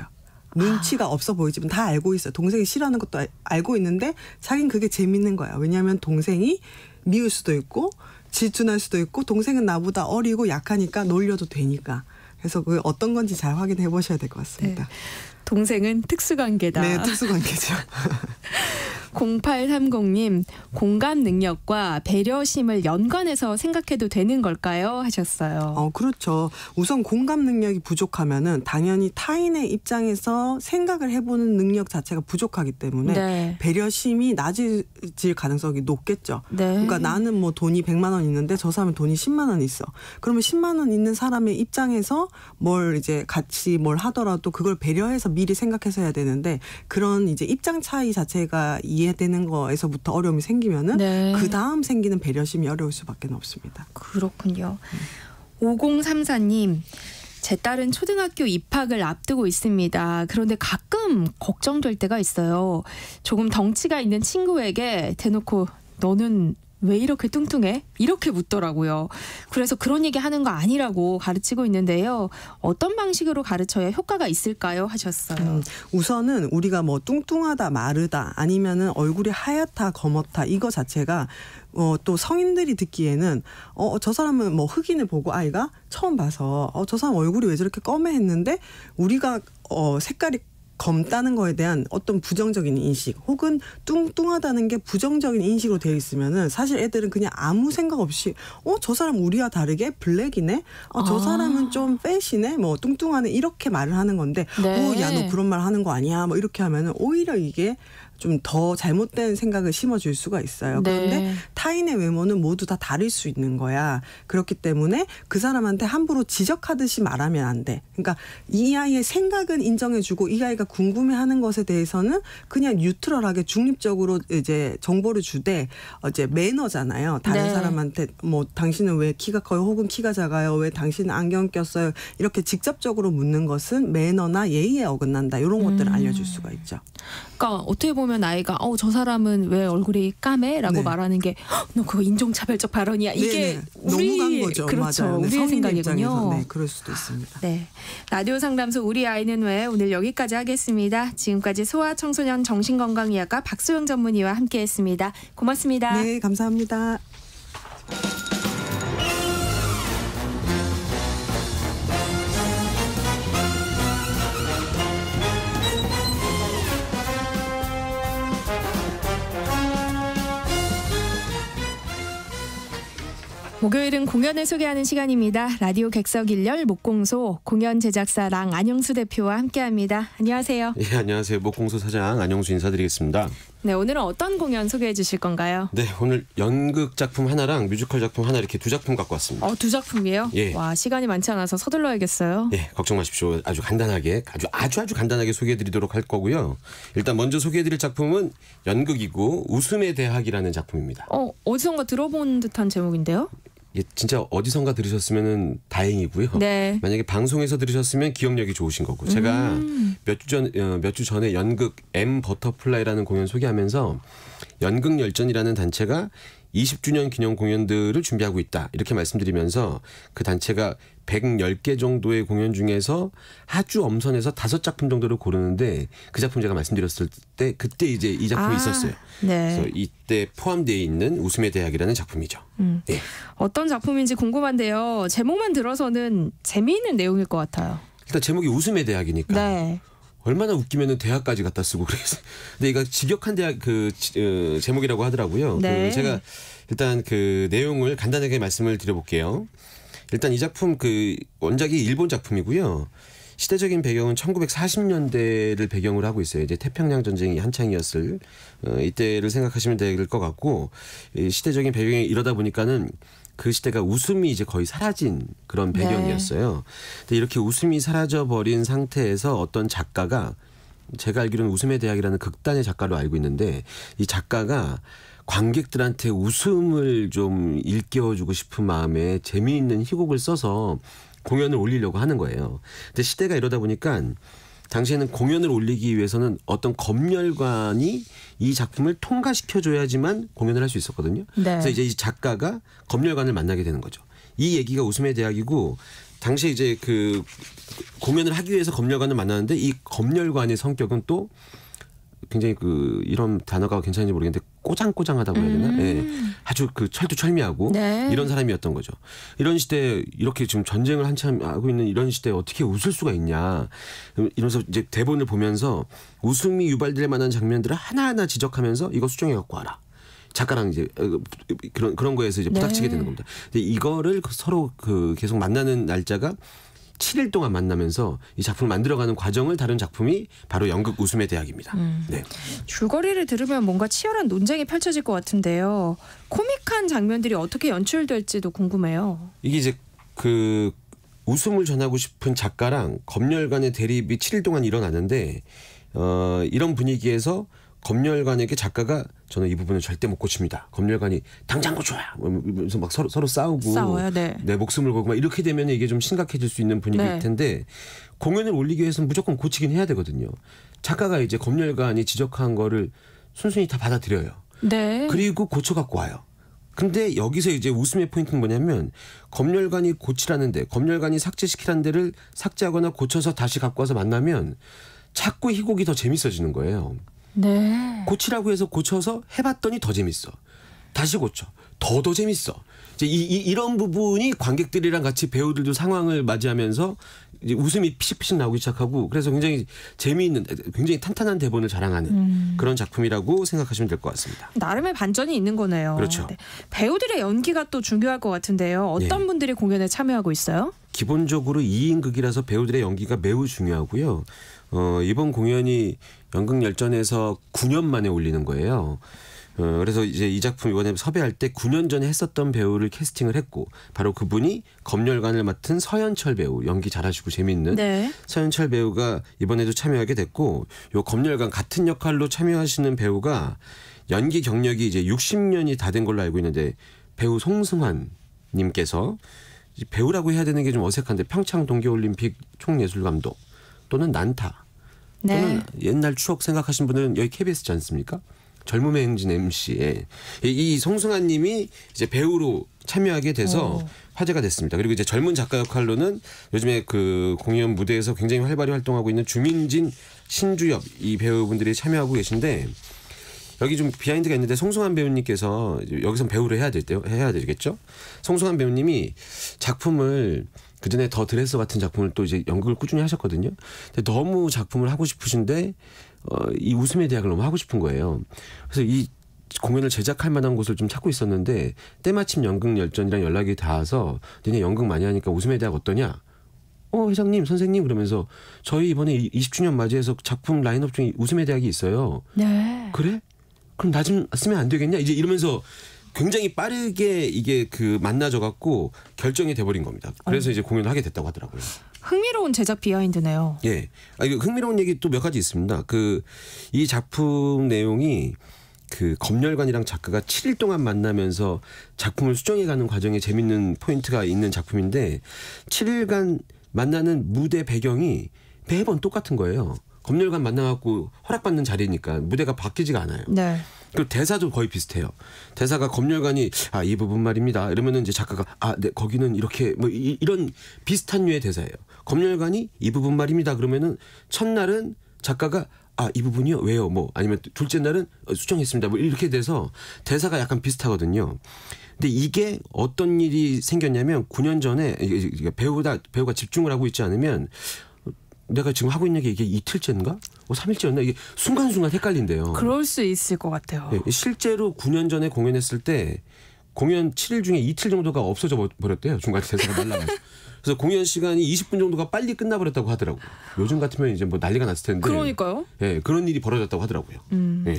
눈치가 없어 보이지만 다 알고 있어요. 동생이 싫어하는 것도 알고 있는데 자기는 그게 재밌는 거야. 왜냐하면 동생이 미울 수도 있고 질투날 수도 있고 동생은 나보다 어리고 약하니까 놀려도 되니까. 그래서 그 어떤 건지 잘 확인해 보셔야 될 것 같습니다. 동생은 특수관계다. 네, 특수관계죠. 0830님, 공감 능력과 배려심을 연관해서 생각해도 되는 걸까요? 하셨어요. 그렇죠. 우선 공감 능력이 부족하면은 당연히 타인의 입장에서 생각을 해보는 능력 자체가 부족하기 때문에 배려심이 낮아질 가능성이 높겠죠. 그러니까 나는 뭐 돈이 100만 원 있는데 저 사람은 돈이 10만 원 있어. 그러면 10만 원 있는 사람의 입장에서 뭘 이제 같이 뭘 하더라도 그걸 배려해서 미리 생각해서 해야 되는데 그런 이제 입장 차이 자체가 이해되는 거에서부터 어려움이 생기면은 그 다음 생기는 배려심이 어려울 수밖에 없습니다. 그렇군요. 5034님. 제 딸은 초등학교 입학을 앞두고 있습니다. 그런데 가끔 걱정될 때가 있어요. 조금 덩치가 있는 친구에게 대놓고 너는 왜 이렇게 뚱뚱해? 이렇게 묻더라고요. 그래서 그런 얘기 하는 거 아니라고 가르치고 있는데요. 어떤 방식으로 가르쳐야 효과가 있을까요? 하셨어요. 우선은 우리가 뭐 뚱뚱하다, 마르다 아니면은 얼굴이 하얗다, 검었다 이거 자체가 또 성인들이 듣기에는 저 사람은 뭐 흑인을 보고 아이가 처음 봐서 저 사람 얼굴이 왜 저렇게 검해 했는데 우리가 색깔이 검다는 거에 대한 어떤 부정적인 인식 혹은 뚱뚱하다는 게 부정적인 인식으로 되어 있으면은 사실 애들은 그냥 아무 생각 없이 저 사람 우리와 다르게 블랙이네? 저 사람은 좀 빼시네? 뭐 뚱뚱하네? 이렇게 말을 하는 건데 야 너 그런 말 하는 거 아니야? 뭐 이렇게 하면은 오히려 이게 좀 더 잘못된 생각을 심어줄 수가 있어요. 그런데 타인의 외모는 모두 다 다를 수 있는 거야. 그렇기 때문에 그 사람한테 함부로 지적하듯이 말하면 안 돼. 그러니까 이 아이의 생각은 인정해주고 이 아이가 궁금해하는 것에 대해서는 그냥 뉴트럴하게 중립적으로 이제 정보를 주되 이제 매너잖아요. 다른 네. 사람한테 뭐 당신은 왜 키가 커요? 혹은 키가 작아요? 왜 당신은 안경 꼈어요? 이렇게 직접적으로 묻는 것은 매너나 예의에 어긋난다. 이런 것들을 알려줄 수가 있죠. 그러니까 어떻게 보면 아이가 저 사람은 왜 얼굴이 까매라고 네. 말하는 게 너 그거 인종차별적 발언이야. 이게 너무 간 거죠. 그렇죠. 맞아요. 우리의 성인 생각이군요. 입장에서 네, 그럴 수도 있습니다. 네. 라디오 상담소 우리 아이는 왜 오늘 여기까지 하겠습니다. 지금까지 소아청소년 정신건강의학과 박소영 전문의와 함께했습니다. 고맙습니다. 네, 감사합니다. 목요일은 공연을 소개하는 시간입니다. 라디오 객석 1열 목공소 공연 제작사 랑 안영수 대표와 함께합니다. 안녕하세요. 예, 안녕하세요. 목공소 사장 안영수 인사드리겠습니다. 네, 오늘은 어떤 공연 소개해 주실 건가요? 네, 오늘 연극 작품 하나랑 뮤지컬 작품 하나 이렇게 두 작품 갖고 왔습니다. 두 작품이에요? 예. 와, 시간이 많지 않아서 서둘러야겠어요. 예, 걱정 마십시오. 아주 간단하게 아주 간단하게 소개해드리도록 할 거고요. 일단 먼저 소개해드릴 작품은 연극이고 웃음의 대학이라는 작품입니다. 어디선가 들어본 듯한 제목인데요? 예, 진짜 어디선가 들으셨으면 다행이고요. 네. 만약에 방송에서 들으셨으면 기억력이 좋으신 거고. 제가 몇 주 전에 연극 M 버터플라이라는 공연 소개하면서 연극 열전이라는 단체가 20주년 기념 공연들을 준비하고 있다. 이렇게 말씀드리면서 그 단체가 110개 정도의 공연 중에서 아주 엄선해서 5작품 정도를 고르는데 그 작품 제가 말씀드렸을 때 그때 이제 이 작품이 있었어요. 네. 그래서 이때 포함되어 있는 웃음의 대학이라는 작품이죠. 네. 어떤 작품인지 궁금한데요. 제목만 들어서는 재미있는 내용일 것 같아요. 일단 제목이 웃음의 대학이니까. 네. 얼마나 웃기면은 대학까지 갖다 쓰고 그래서. 근데 이거 직역한 대학 제목이라고 하더라고요. 네. 제가 일단 그 내용을 간단하게 말씀을 드려볼게요. 일단 이 작품 원작이 일본 작품이고요. 시대적인 배경은 1940년대를 배경으로 하고 있어요. 이제 태평양 전쟁이 한창이었을 이때를 생각하시면 될 것 같고 시대적인 배경이 이러다 보니까는 그 시대가 웃음이 이제 거의 사라진 그런 배경이었어요. 근데 이렇게 웃음이 사라져 버린 상태에서 어떤 작가가 제가 알기로는 웃음의 대학이라는 극단의 작가로 알고 있는데 이 작가가 관객들한테 웃음을 좀 일깨워주고 싶은 마음에 재미있는 희곡을 써서 공연을 올리려고 하는 거예요. 근데 시대가 이러다 보니까 당시에는 공연을 올리기 위해서는 어떤 검열관이 이 작품을 통과시켜줘야지만 공연을 할 수 있었거든요. 네. 그래서 이제 이 작가가 검열관을 만나게 되는 거죠. 이 얘기가 웃음의 대학이고 당시에 이제 그 공연을 하기 위해서 검열관을 만나는데 이 검열관의 성격은 또 굉장히 이런 단어가 괜찮은지 모르겠는데 꼬장꼬장하다고 해야 되나? 예. 아주 철두철미하고 네. 이런 사람이었던 거죠. 이런 시대에 이렇게 지금 전쟁을 한참 하고 있는 이런 시대에 어떻게 웃을 수가 있냐. 이러면서 이제 대본을 보면서 웃음이 유발될 만한 장면들을 하나하나 지적하면서 이거 수정해 갖고 와라. 작가랑 이제 그런 거에서 이제 부닥치게 되는 겁니다. 근데 이거를 서로 계속 만나는 날짜가 7일 동안 만나면서 이 작품을 만들어가는 과정을 다룬 작품이 바로 연극 웃음의 대학입니다. 네. 줄거리를 들으면 뭔가 치열한 논쟁이 펼쳐질 것 같은데요. 코믹한 장면들이 어떻게 연출될지도 궁금해요. 이게 이제 웃음을 전하고 싶은 작가랑 검열관의 대립이 7일 동안 일어나는데 이런 분위기에서 검열관에게 작가가 저는 이 부분을 절대 못 고칩니다. 검열관이 당장 고쳐야. 그래서 막 서로 싸워요. 네. 내 목숨을 걸고 막 이렇게 되면 이게 좀 심각해질 수 있는 분위기일 텐데 공연을 올리기 위해서는 무조건 고치긴 해야 되거든요. 작가가 이제 검열관이 지적한 거를 순순히 다 받아들여요. 네. 그리고 고쳐갖고 와요. 근데 여기서 이제 웃음의 포인트는 뭐냐면 검열관이 고치라는데 검열관이 삭제시키라는 데를 삭제하거나 고쳐서 다시 갖고 와서 만나면 자꾸 희곡이 더 재밌어지는 거예요. 네. 고치라고 해서 고쳐서 해봤더니 더 재밌어. 다시 고쳐. 더 재밌어. 이제 이런 부분이 관객들이랑 같이 배우들도 상황을 맞이하면서 이제 웃음이 피식피식 나오기 시작하고 그래서 굉장히 재미있는 굉장히 탄탄한 대본을 자랑하는 그런 작품이라고 생각하시면 될 것 같습니다. 나름의 반전이 있는 거네요. 그렇죠. 네. 배우들의 연기가 또 중요할 것 같은데요. 어떤 분들이 공연에 참여하고 있어요? 기본적으로 2인극이라서 배우들의 연기가 매우 중요하고요. 이번 공연이 연극 열전에서 9년 만에 올리는 거예요. 그래서 이제 이 작품 이번에 섭외할 때 9년 전에 했었던 배우를 캐스팅을 했고 바로 그분이 검열관을 맡은 서현철 배우, 연기 잘하시고 재미있는 네. 서현철 배우가 이번에도 참여하게 됐고 요 검열관 같은 역할로 참여하시는 배우가 연기 경력이 이제 60년이 다 된 걸로 알고 있는데 배우 송승환 님께서 배우라고 해야 되는 게 좀 어색한데 평창 동계올림픽 총예술감독 또는 난타 또는 옛날 추억 생각하신 분들은 여기 KBS지 않습니까? 젊음의 행진 MC에 이 송승환 님이 이제 배우로 참여하게 돼서 화제가 됐습니다. 그리고 이제 젊은 작가 역할로는 요즘에 그 공연 무대에서 굉장히 활발히 활동하고 있는 주민진, 신주엽 이 배우분들이 참여하고 계신데 여기 좀 비하인드가 있는데 송승환 배우님께서 여기선 배우를 해야 되겠죠? 송승환 배우님이 작품을 그전에 더 드레스 같은 작품을 또 이제 연극을 꾸준히 하셨거든요. 근데 너무 작품을 하고 싶으신데 이 웃음의 대학을 너무 하고 싶은 거예요. 그래서 이 공연을 제작할 만한 곳을 좀 찾고 있었는데 때마침 연극열전이랑 연락이 닿아서 니네 연극 많이 하니까 웃음의 대학 어떠냐? 회장님, 선생님 그러면서 저희 이번에 20주년 맞이해서 작품 라인업 중에 웃음의 대학이 있어요. 네. 그래? 그럼 나 좀 쓰면 안 되겠냐? 이제 이러면서 굉장히 빠르게 이게 그 만나져 갖고 결정이 돼버린 겁니다. 그래서 이제 공연을 하게 됐다고 하더라고요. 흥미로운 제작 비하인드네요. 예. 이거 흥미로운 얘기 또 몇 가지 있습니다. 이 작품 내용이 그 검열관이랑 작가가 7일 동안 만나면서 작품을 수정해가는 과정에 재밌는 포인트가 있는 작품인데 7일간 만나는 무대 배경이 매번 똑같은 거예요. 검열관 만나갖고 허락받는 자리니까 무대가 바뀌지가 않아요. 네. 그리고 대사도 거의 비슷해요. 대사가 검열관이 이 부분 말입니다. 이러면은 이제 작가가 네 거기는 이렇게 뭐 이런 비슷한 류의 대사예요. 검열관이 이 부분 말입니다. 그러면은 첫날은 작가가 이 부분이요? 왜요? 뭐 아니면 둘째 날은 수정했습니다. 뭐 이렇게 돼서 대사가 약간 비슷하거든요. 근데 이게 어떤 일이 생겼냐면 9년 전에 배우가 집중을 하고 있지 않으면 내가 지금 하고 있는 게 이게 이틀째인가? 3일째였나? 이게 순간순간 헷갈린대요. 그럴 수 있을 것 같아요. 네, 실제로 9년 전에 공연했을 때 공연 7일 중에 이틀 정도가 없어져 버렸대요. 중간에 대사가 날라가서. 그래서 공연 시간이 20분 정도가 빨리 끝나버렸다고 하더라고요. 요즘 같으면 이제 뭐 난리가 났을 텐데. 그러니까요. 네, 그런 일이 벌어졌다고 하더라고요. 네.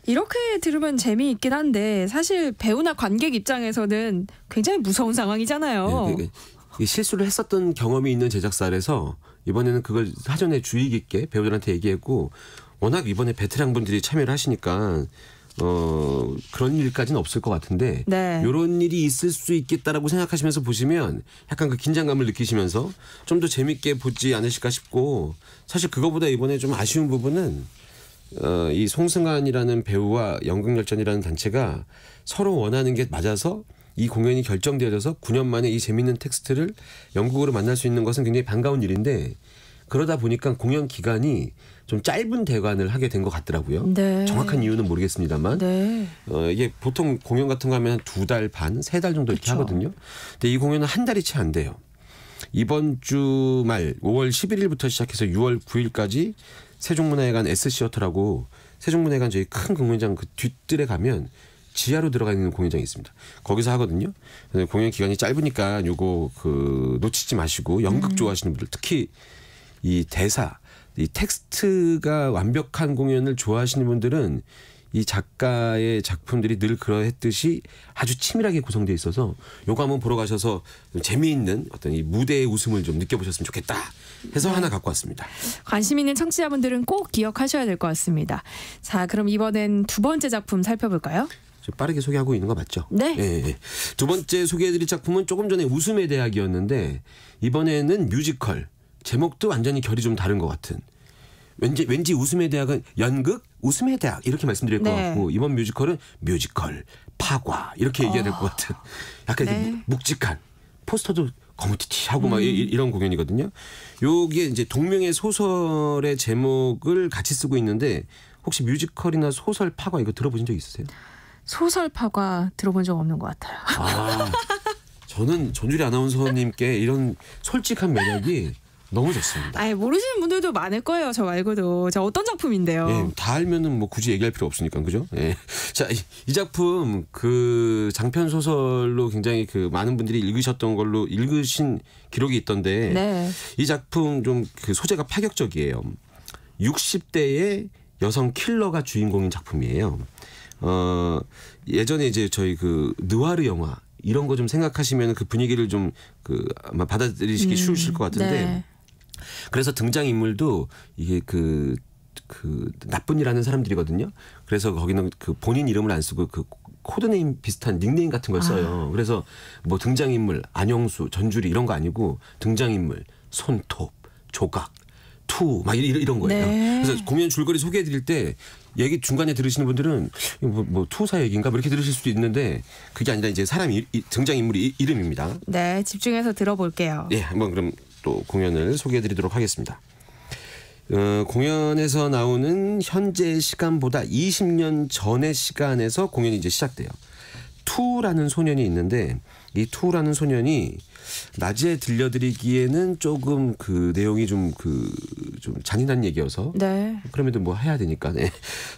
이렇게 들으면 재미있긴 한데 사실 배우나 관객 입장에서는 굉장히 무서운 상황이잖아요. 네, 실수를 했었던 경험이 있는 제작사에서 이번에는 그걸 사전에 주의 깊게 배우들한테 얘기했고 워낙 이번에 베테랑 분들이 참여를 하시니까 그런 일까지는 없을 것 같은데 이런 일이 있을 수 있겠다라고 생각하시면서 보시면 약간 그 긴장감을 느끼시면서 좀 더 재밌게 보지 않으실까 싶고 사실 그거보다 이번에 좀 아쉬운 부분은 이 송승환이라는 배우와 연극열전이라는 단체가 서로 원하는 게 맞아서 이 공연이 결정되어져서 9년 만에 이 재밌는 텍스트를 연극으로 만날 수 있는 것은 굉장히 반가운 일인데 그러다 보니까 공연 기간이 좀 짧은 대관을 하게 된 것 같더라고요. 네. 정확한 이유는 모르겠습니다만 이게 보통 공연 같은 거 하면 2달 반, 3달 정도 이렇게 하거든요. 근데 이 공연은 한 달이 채 안 돼요. 이번 주 말 5월 11일부터 시작해서 6월 9일까지 세종문화회관 S시어터라고 세종문화회관 저희 큰 공연장 그 뒷뜰에 가면 지하로 들어가 있는 공연장이 있습니다. 거기서 하거든요. 공연 기간이 짧으니까 요거 놓치지 마시고 연극 좋아하시는 분들 특히 이 대사, 이 텍스트가 완벽한 공연을 좋아하시는 분들은 이 작가의 작품들이 늘 그러했듯이 아주 치밀하게 구성되어 있어서 요거 한번 보러 가셔서 재미있는 어떤 이 무대의 웃음을 좀 느껴보셨으면 좋겠다 해서 하나 갖고 왔습니다. 관심 있는 청취자분들은 꼭 기억하셔야 될 것 같습니다. 자, 그럼 이번엔 두 번째 작품 살펴볼까요? 빠르게 소개하고 있는 거 맞죠? 네. 네. 두 번째 소개해드릴 작품은 조금 전에 웃음의 대학이었는데 이번에는 뮤지컬. 제목도 완전히 결이 좀 다른 것 같은. 왠지 웃음의 대학은 연극, 웃음의 대학 이렇게 말씀드릴 것 같고 이번 뮤지컬은 뮤지컬, 파과 이렇게 얘기해야 될 것 같은. 약간 묵직한 포스터도 거무튀튀하고 막 이런 공연이거든요. 요게 이제 동명의 소설의 제목을 같이 쓰고 있는데 혹시 뮤지컬이나 소설 파과 이거 들어보신 적 있으세요? 소설 파과 들어본 적 없는 것 같아요. 저는 전주리 아나운서님께 이런 솔직한 매력이 너무 좋습니다. 모르시는 분들도 많을 거예요. 저 말고도. 저 어떤 작품인데요? 예, 다 알면은 뭐 굳이 얘기할 필요 없으니까 그죠? 예. 자, 이 작품 그 장편 소설로 굉장히 많은 분들이 읽으셨던 걸로 읽으신 기록이 있던데 이 작품 좀 소재가 파격적이에요. 60대의 여성 킬러가 주인공인 작품이에요. 예전에 이제 저희 그 느와르 영화 이런 거 좀 생각하시면 그 분위기를 좀 그 아마 받아들이시기 쉬우실 것 같은데 네. 그래서 등장 인물도 이게 그 나쁜이라는 사람들이거든요. 그래서 거기는 그 본인 이름을 안 쓰고 그 코드네임 비슷한 닉네임 같은 걸 써요. 그래서 뭐 등장인물 안영수, 전주리 이런 거 아니고 등장인물 손톱, 조각, 투 막 이런 거예요. 네. 그래서 공연 줄거리 소개해드릴 때 얘기 중간에 들으시는 분들은 뭐 투사 얘기인가 뭐 이렇게 들으실 수도 있는데 그게 아니라 이제 사람 등장인물이 이름입니다. 네, 집중해서 들어볼게요. 예, 한번 그럼 또 공연을 소개해드리도록 하겠습니다. 공연에서 나오는 현재 시간보다 20년 전의 시간에서 공연이 이제 시작돼요. 투라는 소년이 있는데 이 투라는 소년이 낮에 들려드리기에는 조금 그 내용이 좀 잔인한 얘기여서 네. 그럼에도 뭐 해야 되니까 네.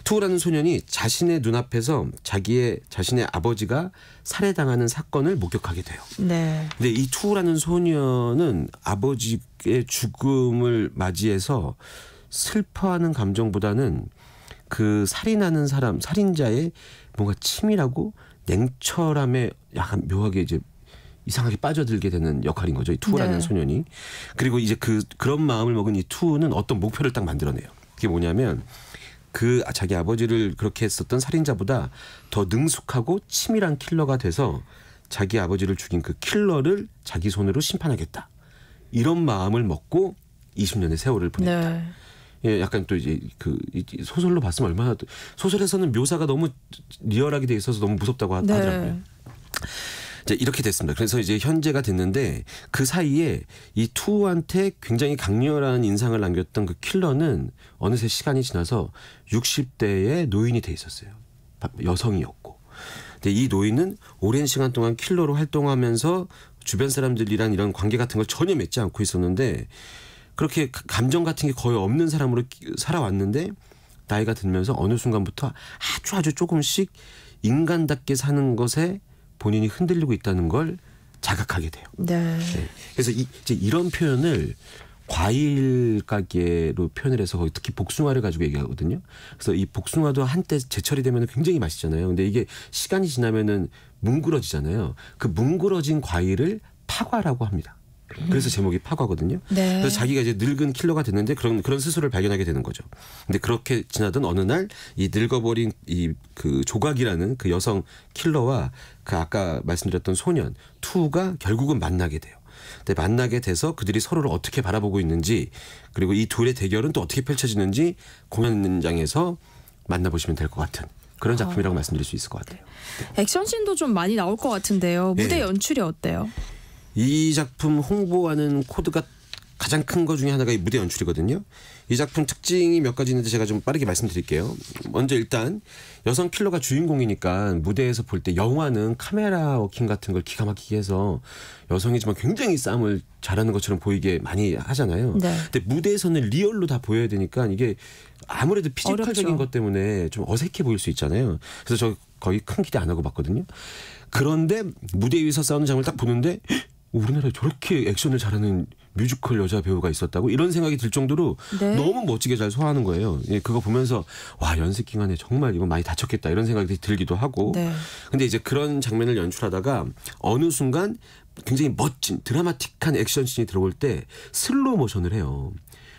투라는 소년이 자신의 눈앞에서 자신의 아버지가 살해당하는 사건을 목격하게 돼요. 네. 근데 이 투라는 소년은 아버지의 죽음을 맞이해서 슬퍼하는 감정보다는 그 살인하는 사람, 살인자의 뭔가 치밀하고 냉철함에 약간 묘하게 이제 이상하게 빠져들게 되는 역할인 거죠. 이 투라는 네. 소년이. 그리고 이제 그런 마음을 먹은 이 투는 어떤 목표를 딱 만들어내요. 그게 뭐냐면 그 자기 아버지를 그렇게 했었던 살인자보다 더 능숙하고 치밀한 킬러가 돼서 자기 아버지를 죽인 그 킬러를 자기 손으로 심판하겠다. 이런 마음을 먹고 20년의 세월을 보냈다. 네. 예, 약간 또 이제 소설로 봤으면 얼마나 소설에서는 묘사가 너무 리얼하게 돼 있어서 너무 무섭다고 하더라고요. 네. 이제 이렇게 됐습니다. 그래서 이제 현재가 됐는데 그 사이에 이 투한테 굉장히 강렬한 인상을 남겼던 그 킬러는 어느새 시간이 지나서 60대의 노인이 돼 있었어요. 여성이었고. 근데 이 노인은 오랜 시간 동안 킬러로 활동하면서 주변 사람들이랑 이런 관계 같은 걸 전혀 맺지 않고 있었는데 그렇게 감정 같은 게 거의 없는 사람으로 살아왔는데 나이가 들면서 어느 순간부터 아주 조금씩 인간답게 사는 것에 본인이 흔들리고 있다는 걸 자각하게 돼요. 네. 네. 그래서 이제 이런 표현을 과일 가게로 표현을 해서 거기 특히 복숭아를 가지고 얘기하거든요. 그래서 이 복숭아도 한때 제철이 되면 굉장히 맛있잖아요. 근데 이게 시간이 지나면은 뭉그러지잖아요. 그 뭉그러진 과일을 파과라고 합니다. 그래서 제목이 파과거든요. 네. 그래서 자기가 이제 늙은 킬러가 됐는데 그런 스스로를 발견하게 되는 거죠. 근데 그렇게 지나던 어느 날 이 늙어버린 이 그 조각이라는 그 여성 킬러와 그 아까 말씀드렸던 소년 투가 결국은 만나게 돼요. 근데 만나게 돼서 그들이 서로를 어떻게 바라보고 있는지 그리고 이 둘의 대결은 또 어떻게 펼쳐지는지 공연장에서 만나보시면 될 것 같은 그런 작품이라고 말씀드릴 수 있을 것 같아요. 액션씬도 좀 많이 나올 것 같은데요. 무대 네. 연출이 어때요? 이 작품 홍보하는 코드가 가장 큰 거 중에 하나가 이 무대 연출이거든요. 이 작품 특징이 몇 가지 있는데 제가 좀 빠르게 말씀드릴게요. 먼저 일단 여성 킬러가 주인공이니까 무대에서 볼 때 영화는 카메라 워킹 같은 걸 기가 막히게 해서 여성이지만 굉장히 싸움을 잘하는 것처럼 보이게 많이 하잖아요. 네. 근데 무대에서는 리얼로 다 보여야 되니까 이게 아무래도 피지컬적인 어렵죠. 것 때문에 좀 어색해 보일 수 있잖아요. 그래서 저 거의 큰 기대 안 하고 봤거든요. 그런데 무대 위에서 싸우는 장면을 딱 보는데 우리나라에 저렇게 액션을 잘하는 뮤지컬 여자 배우가 있었다고 이런 생각이 들 정도로 네. 너무 멋지게 잘 소화하는 거예요. 예, 그거 보면서 와 연습 기간에 정말 이거 많이 다쳤겠다 이런 생각이 들기도 하고. 네. 근데 이제 그런 장면을 연출하다가 어느 순간 굉장히 멋진 드라마틱한 액션씬이 들어올 때 슬로우 모션을 해요.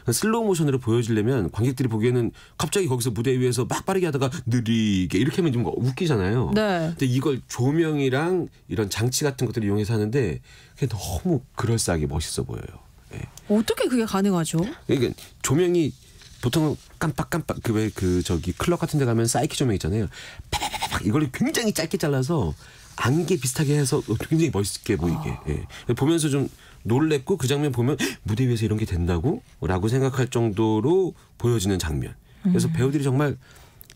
슬로우 모션으로 보여주려면 관객들이 보기에는 갑자기 거기서 무대 위에서 막 빠르게 하다가 느리게 이렇게 하면 좀 웃기잖아요. 네. 근데 이걸 조명이랑 이런 장치 같은 것들을 이용해서 하는데 그게 너무 그럴싸하게 멋있어 보여요. 예. 어떻게 그게 가능하죠? 그러니까 조명이 보통 깜빡깜빡 저기 클럽 같은 데 가면 사이키 조명 있잖아요. 팍팍팍 이걸 굉장히 짧게 잘라서 안개 비슷하게 해서 굉장히 멋있게 보이게. 예. 보면서 좀 놀랬고 그 장면 보면 무대 위에서 이런 게 된다고? 라고 생각할 정도로 보여지는 장면. 그래서 배우들이 정말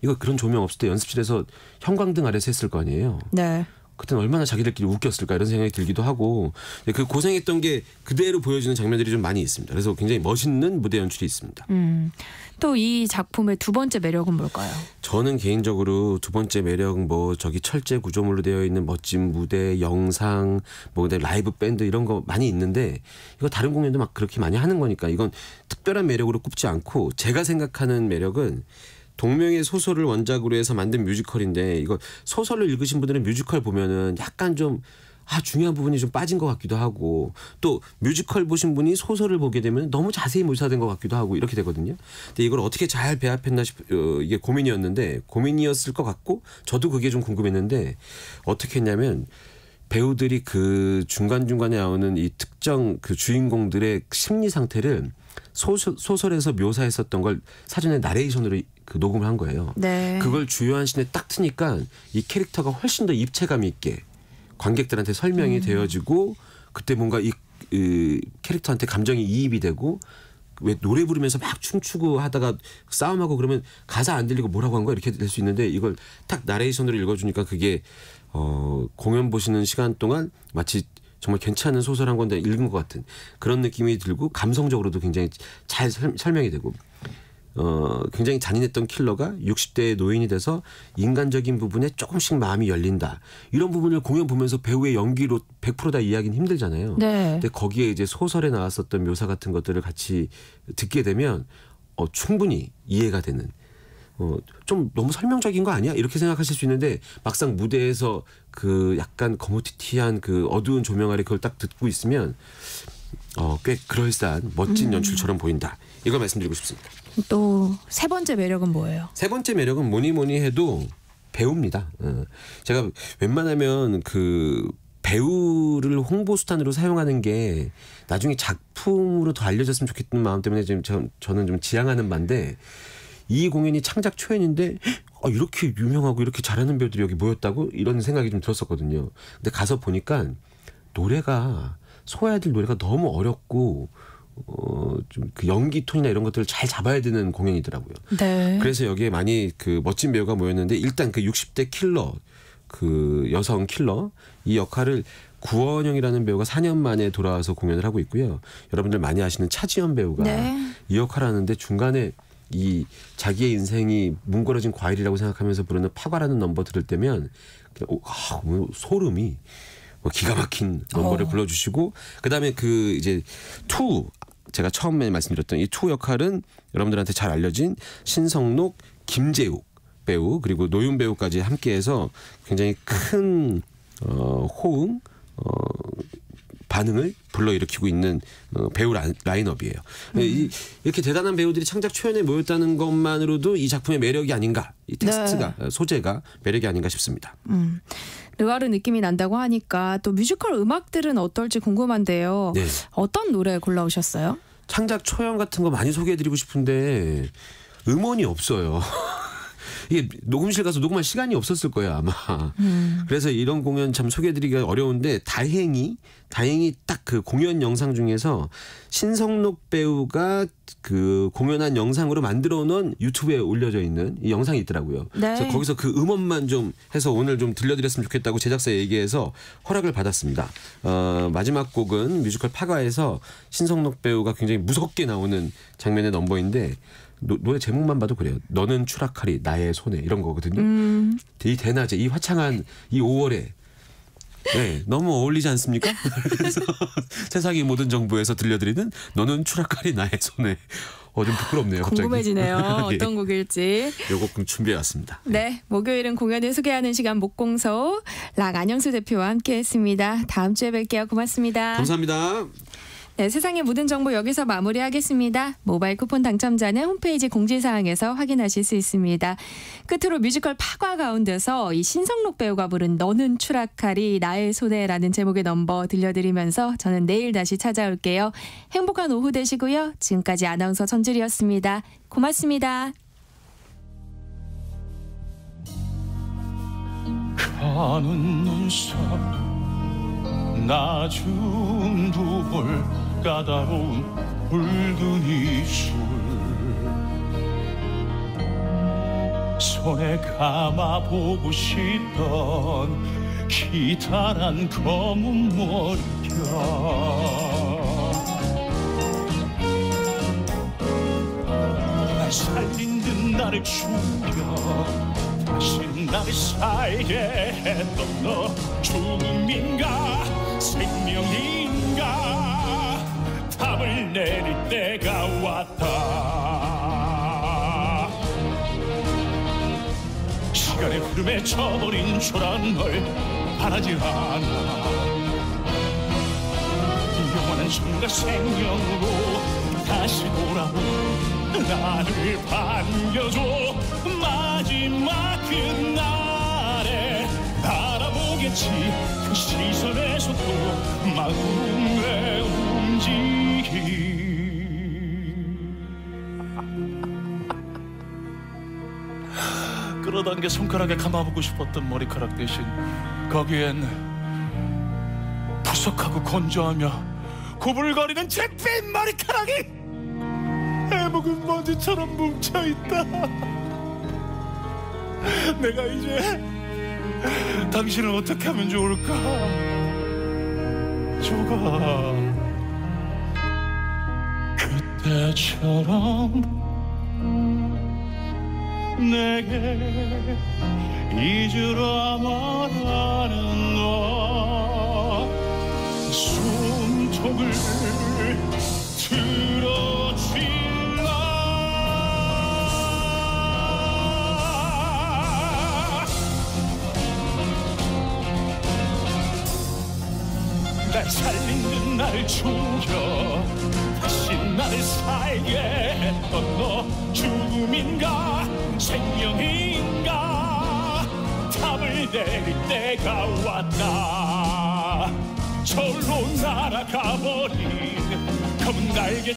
이거 그런 조명 없을 때 연습실에서 형광등 아래서 했을 거 아니에요. 네. 그때는 얼마나 자기들끼리 웃겼을까 이런 생각이 들기도 하고 그 고생했던 게 그대로 보여지는 장면들이 좀 많이 있습니다. 그래서 굉장히 멋있는 무대 연출이 있습니다. 또 이 작품의 두 번째 매력은 뭘까요? 저는 개인적으로 두 번째 매력 뭐 저기 철제 구조물로 되어 있는 멋진 무대, 영상, 뭐 라이브 밴드 이런 거 많이 있는데 이거 다른 공연도 막 그렇게 많이 하는 거니까 이건 특별한 매력으로 꼽지 않고 제가 생각하는 매력은 동명의 소설을 원작으로 해서 만든 뮤지컬인데 이거 소설을 읽으신 분들은 뮤지컬 보면은 약간 좀 중요한 부분이 좀 빠진 것 같기도 하고 또 뮤지컬 보신 분이 소설을 보게 되면 너무 자세히 묘사된 것 같기도 하고 이렇게 되거든요. 근데 이걸 어떻게 잘 배합했나 이게 고민이었을 것 같고 저도 그게 좀 궁금했는데 어떻게 했냐면 배우들이 그 중간중간에 나오는 이 특정 그 주인공들의 심리 상태를 소설에서 묘사했었던 걸 사전에 나레이션으로 그 녹음을 한 거예요. 네. 그걸 주요한 씬에 딱 트니까 이 캐릭터가 훨씬 더 입체감 있게 관객들한테 설명이 되어지고 그때 뭔가 이 캐릭터한테 감정이 이입이 되고 왜 노래 부르면서 막 춤추고 하다가 싸움하고 그러면 가사 안 들리고 뭐라고 한 거야 이렇게 될 수 있는데 이걸 딱 나레이션으로 읽어주니까 그게 공연 보시는 시간 동안 마치 정말 괜찮은 소설 한 권에 읽은 것 같은 그런 느낌이 들고 감성적으로도 굉장히 잘 설명이 되고 굉장히 잔인했던 킬러가 60대의 노인이 돼서 인간적인 부분에 조금씩 마음이 열린다. 이런 부분을 공연 보면서 배우의 연기로 100% 다 이해하기는 힘들잖아요. 네. 근데 거기에 이제 소설에 나왔었던 묘사 같은 것들을 같이 듣게 되면 충분히 이해가 되는 좀 너무 설명적인 거 아니야? 이렇게 생각하실 수 있는데 막상 무대에서 그 약간 거무튀튀한 그 어두운 조명 아래 그걸 딱 듣고 있으면 꽤 그럴싸한 멋진 연출처럼 보인다. 이걸 말씀드리고 싶습니다. 또 세 번째 매력은 뭐예요? 세 번째 매력은 뭐니 해도 배우입니다. 제가 웬만하면 그 배우를 홍보 수단으로 사용하는 게 나중에 작품으로 더 알려졌으면 좋겠다는 마음 때문에 지금 저는 좀 지향하는 바인데 이 공연이 창작 초연인데 이렇게 유명하고 이렇게 잘하는 배우들이 여기 모였다고 이런 생각이 좀 들었었거든요. 근데 가서 보니까 소화해야 될 노래가 너무 어렵고 좀 그 연기 톤이나 이런 것들을 잘 잡아야 되는 공연이더라고요. 네. 그래서 여기에 많이 그 멋진 배우가 모였는데 일단 그 60대 킬러 그 여성 킬러 이 역할을 구원영이라는 배우가 4년 만에 돌아와서 공연을 하고 있고요. 여러분들 많이 아시는 차지연 배우가 이 역할을 하는데 중간에 이 자기의 인생이 뭉그러진 과일이라고 생각하면서 부르는 파과라는 넘버 들을 때면 그냥 소름이 기가 막힌 넘버를 불러주시고 그다음에 그 이제 제가 처음에 말씀드렸던 이 투 역할은 여러분들한테 잘 알려진 신성록, 김재욱 배우 그리고 노윤 배우까지 함께해서 굉장히 큰 호응 반응을 불러일으키고 있는 배우 라인업이에요. 이렇게 대단한 배우들이 창작 초연에 모였다는 것만으로도 이 작품의 매력이 아닌가 이 텍스트가 소재가 매력이 아닌가 싶습니다. 르와르 느낌이 난다고 하니까 또 뮤지컬 음악들은 어떨지 궁금한데요. 네. 어떤 노래 골라오셨어요? 창작 초연 같은 거 많이 소개해드리고 싶은데 음원이 없어요. 이게 녹음실 가서 녹음할 시간이 없었을 거예요 아마. 그래서 이런 공연 참 소개해드리기가 어려운데 다행히 딱 그 공연 영상 중에서 신성록 배우가 그 공연한 영상으로 만들어 놓은 유튜브에 올려져 있는 이 영상이 있더라고요. 네. 그래서 거기서 그 음원만 좀 해서 오늘 좀 들려드렸으면 좋겠다고 제작사에 얘기해서 허락을 받았습니다. 마지막 곡은 뮤지컬 파과에서 신성록 배우가 굉장히 무섭게 나오는 장면의 넘버인데 노래 제목만 봐도 그래요. 너는 추락하리 나의 손에 이런 거거든요. 이 대낮에 이 화창한 이 5월에 너무 어울리지 않습니까? 그래서 세상의 모든 정보에서 들려드리는 너는 추락하리 나의 손에 좀 부끄럽네요. 갑자기. 궁금해지네요. 어떤 곡일지. 요곡 준비해왔습니다. 네, 목요일은 공연을 소개하는 시간 목공서 락 안영수 대표와 함께했습니다. 다음 주에 뵐게요. 고맙습니다. 감사합니다. 네, 세상의 모든 정보 여기서 마무리하겠습니다. 모바일 쿠폰 당첨자는 홈페이지 공지사항에서 확인하실 수 있습니다. 끝으로 뮤지컬 파과 가운데서 이 신성록 배우가 부른 너는 추락하리 나의 손에라는 제목의 넘버 들려드리면서 저는 내일 다시 찾아올게요. 행복한 오후 되시고요. 지금까지 아나운서 전주리였습니다. 고맙습니다. 가는 눈썹 낮은 두볼 까다로운 붉은 이술 손에 감아보고 싶던 기다란 검은 머리결 날 살린 듯 나를 죽여 다시 나를 살게 했던 너 죽음인가 생명인가 답을 내릴 때가 왔다 시간의 흐름에 져버린 초라한 걸 바라지 않아. 영원한 정과 생명으로 다시 돌아온 나를 반겨줘. 마지막 그날에 바라보겠지. 그 시선에서 또 마음의 움직임. 끌어당겨 손가락에 감아보고 싶었던 머리카락 대신 거기엔 푸석하고 건조하며 구불거리는 잿빛 머리카락이 해묵은 먼지처럼 뭉쳐있다. 내가 이제 당신을 어떻게 하면 좋을까? 조가 그때처럼 내게 잊으라 말하는 너 숨통을 들어줄라. 날 살린 듯 나를 죽여 다시 나를 살게 했던 너 죽음인가 생명인가 답을 내릴 때가 왔다. 절로 날아가버린 검은 날개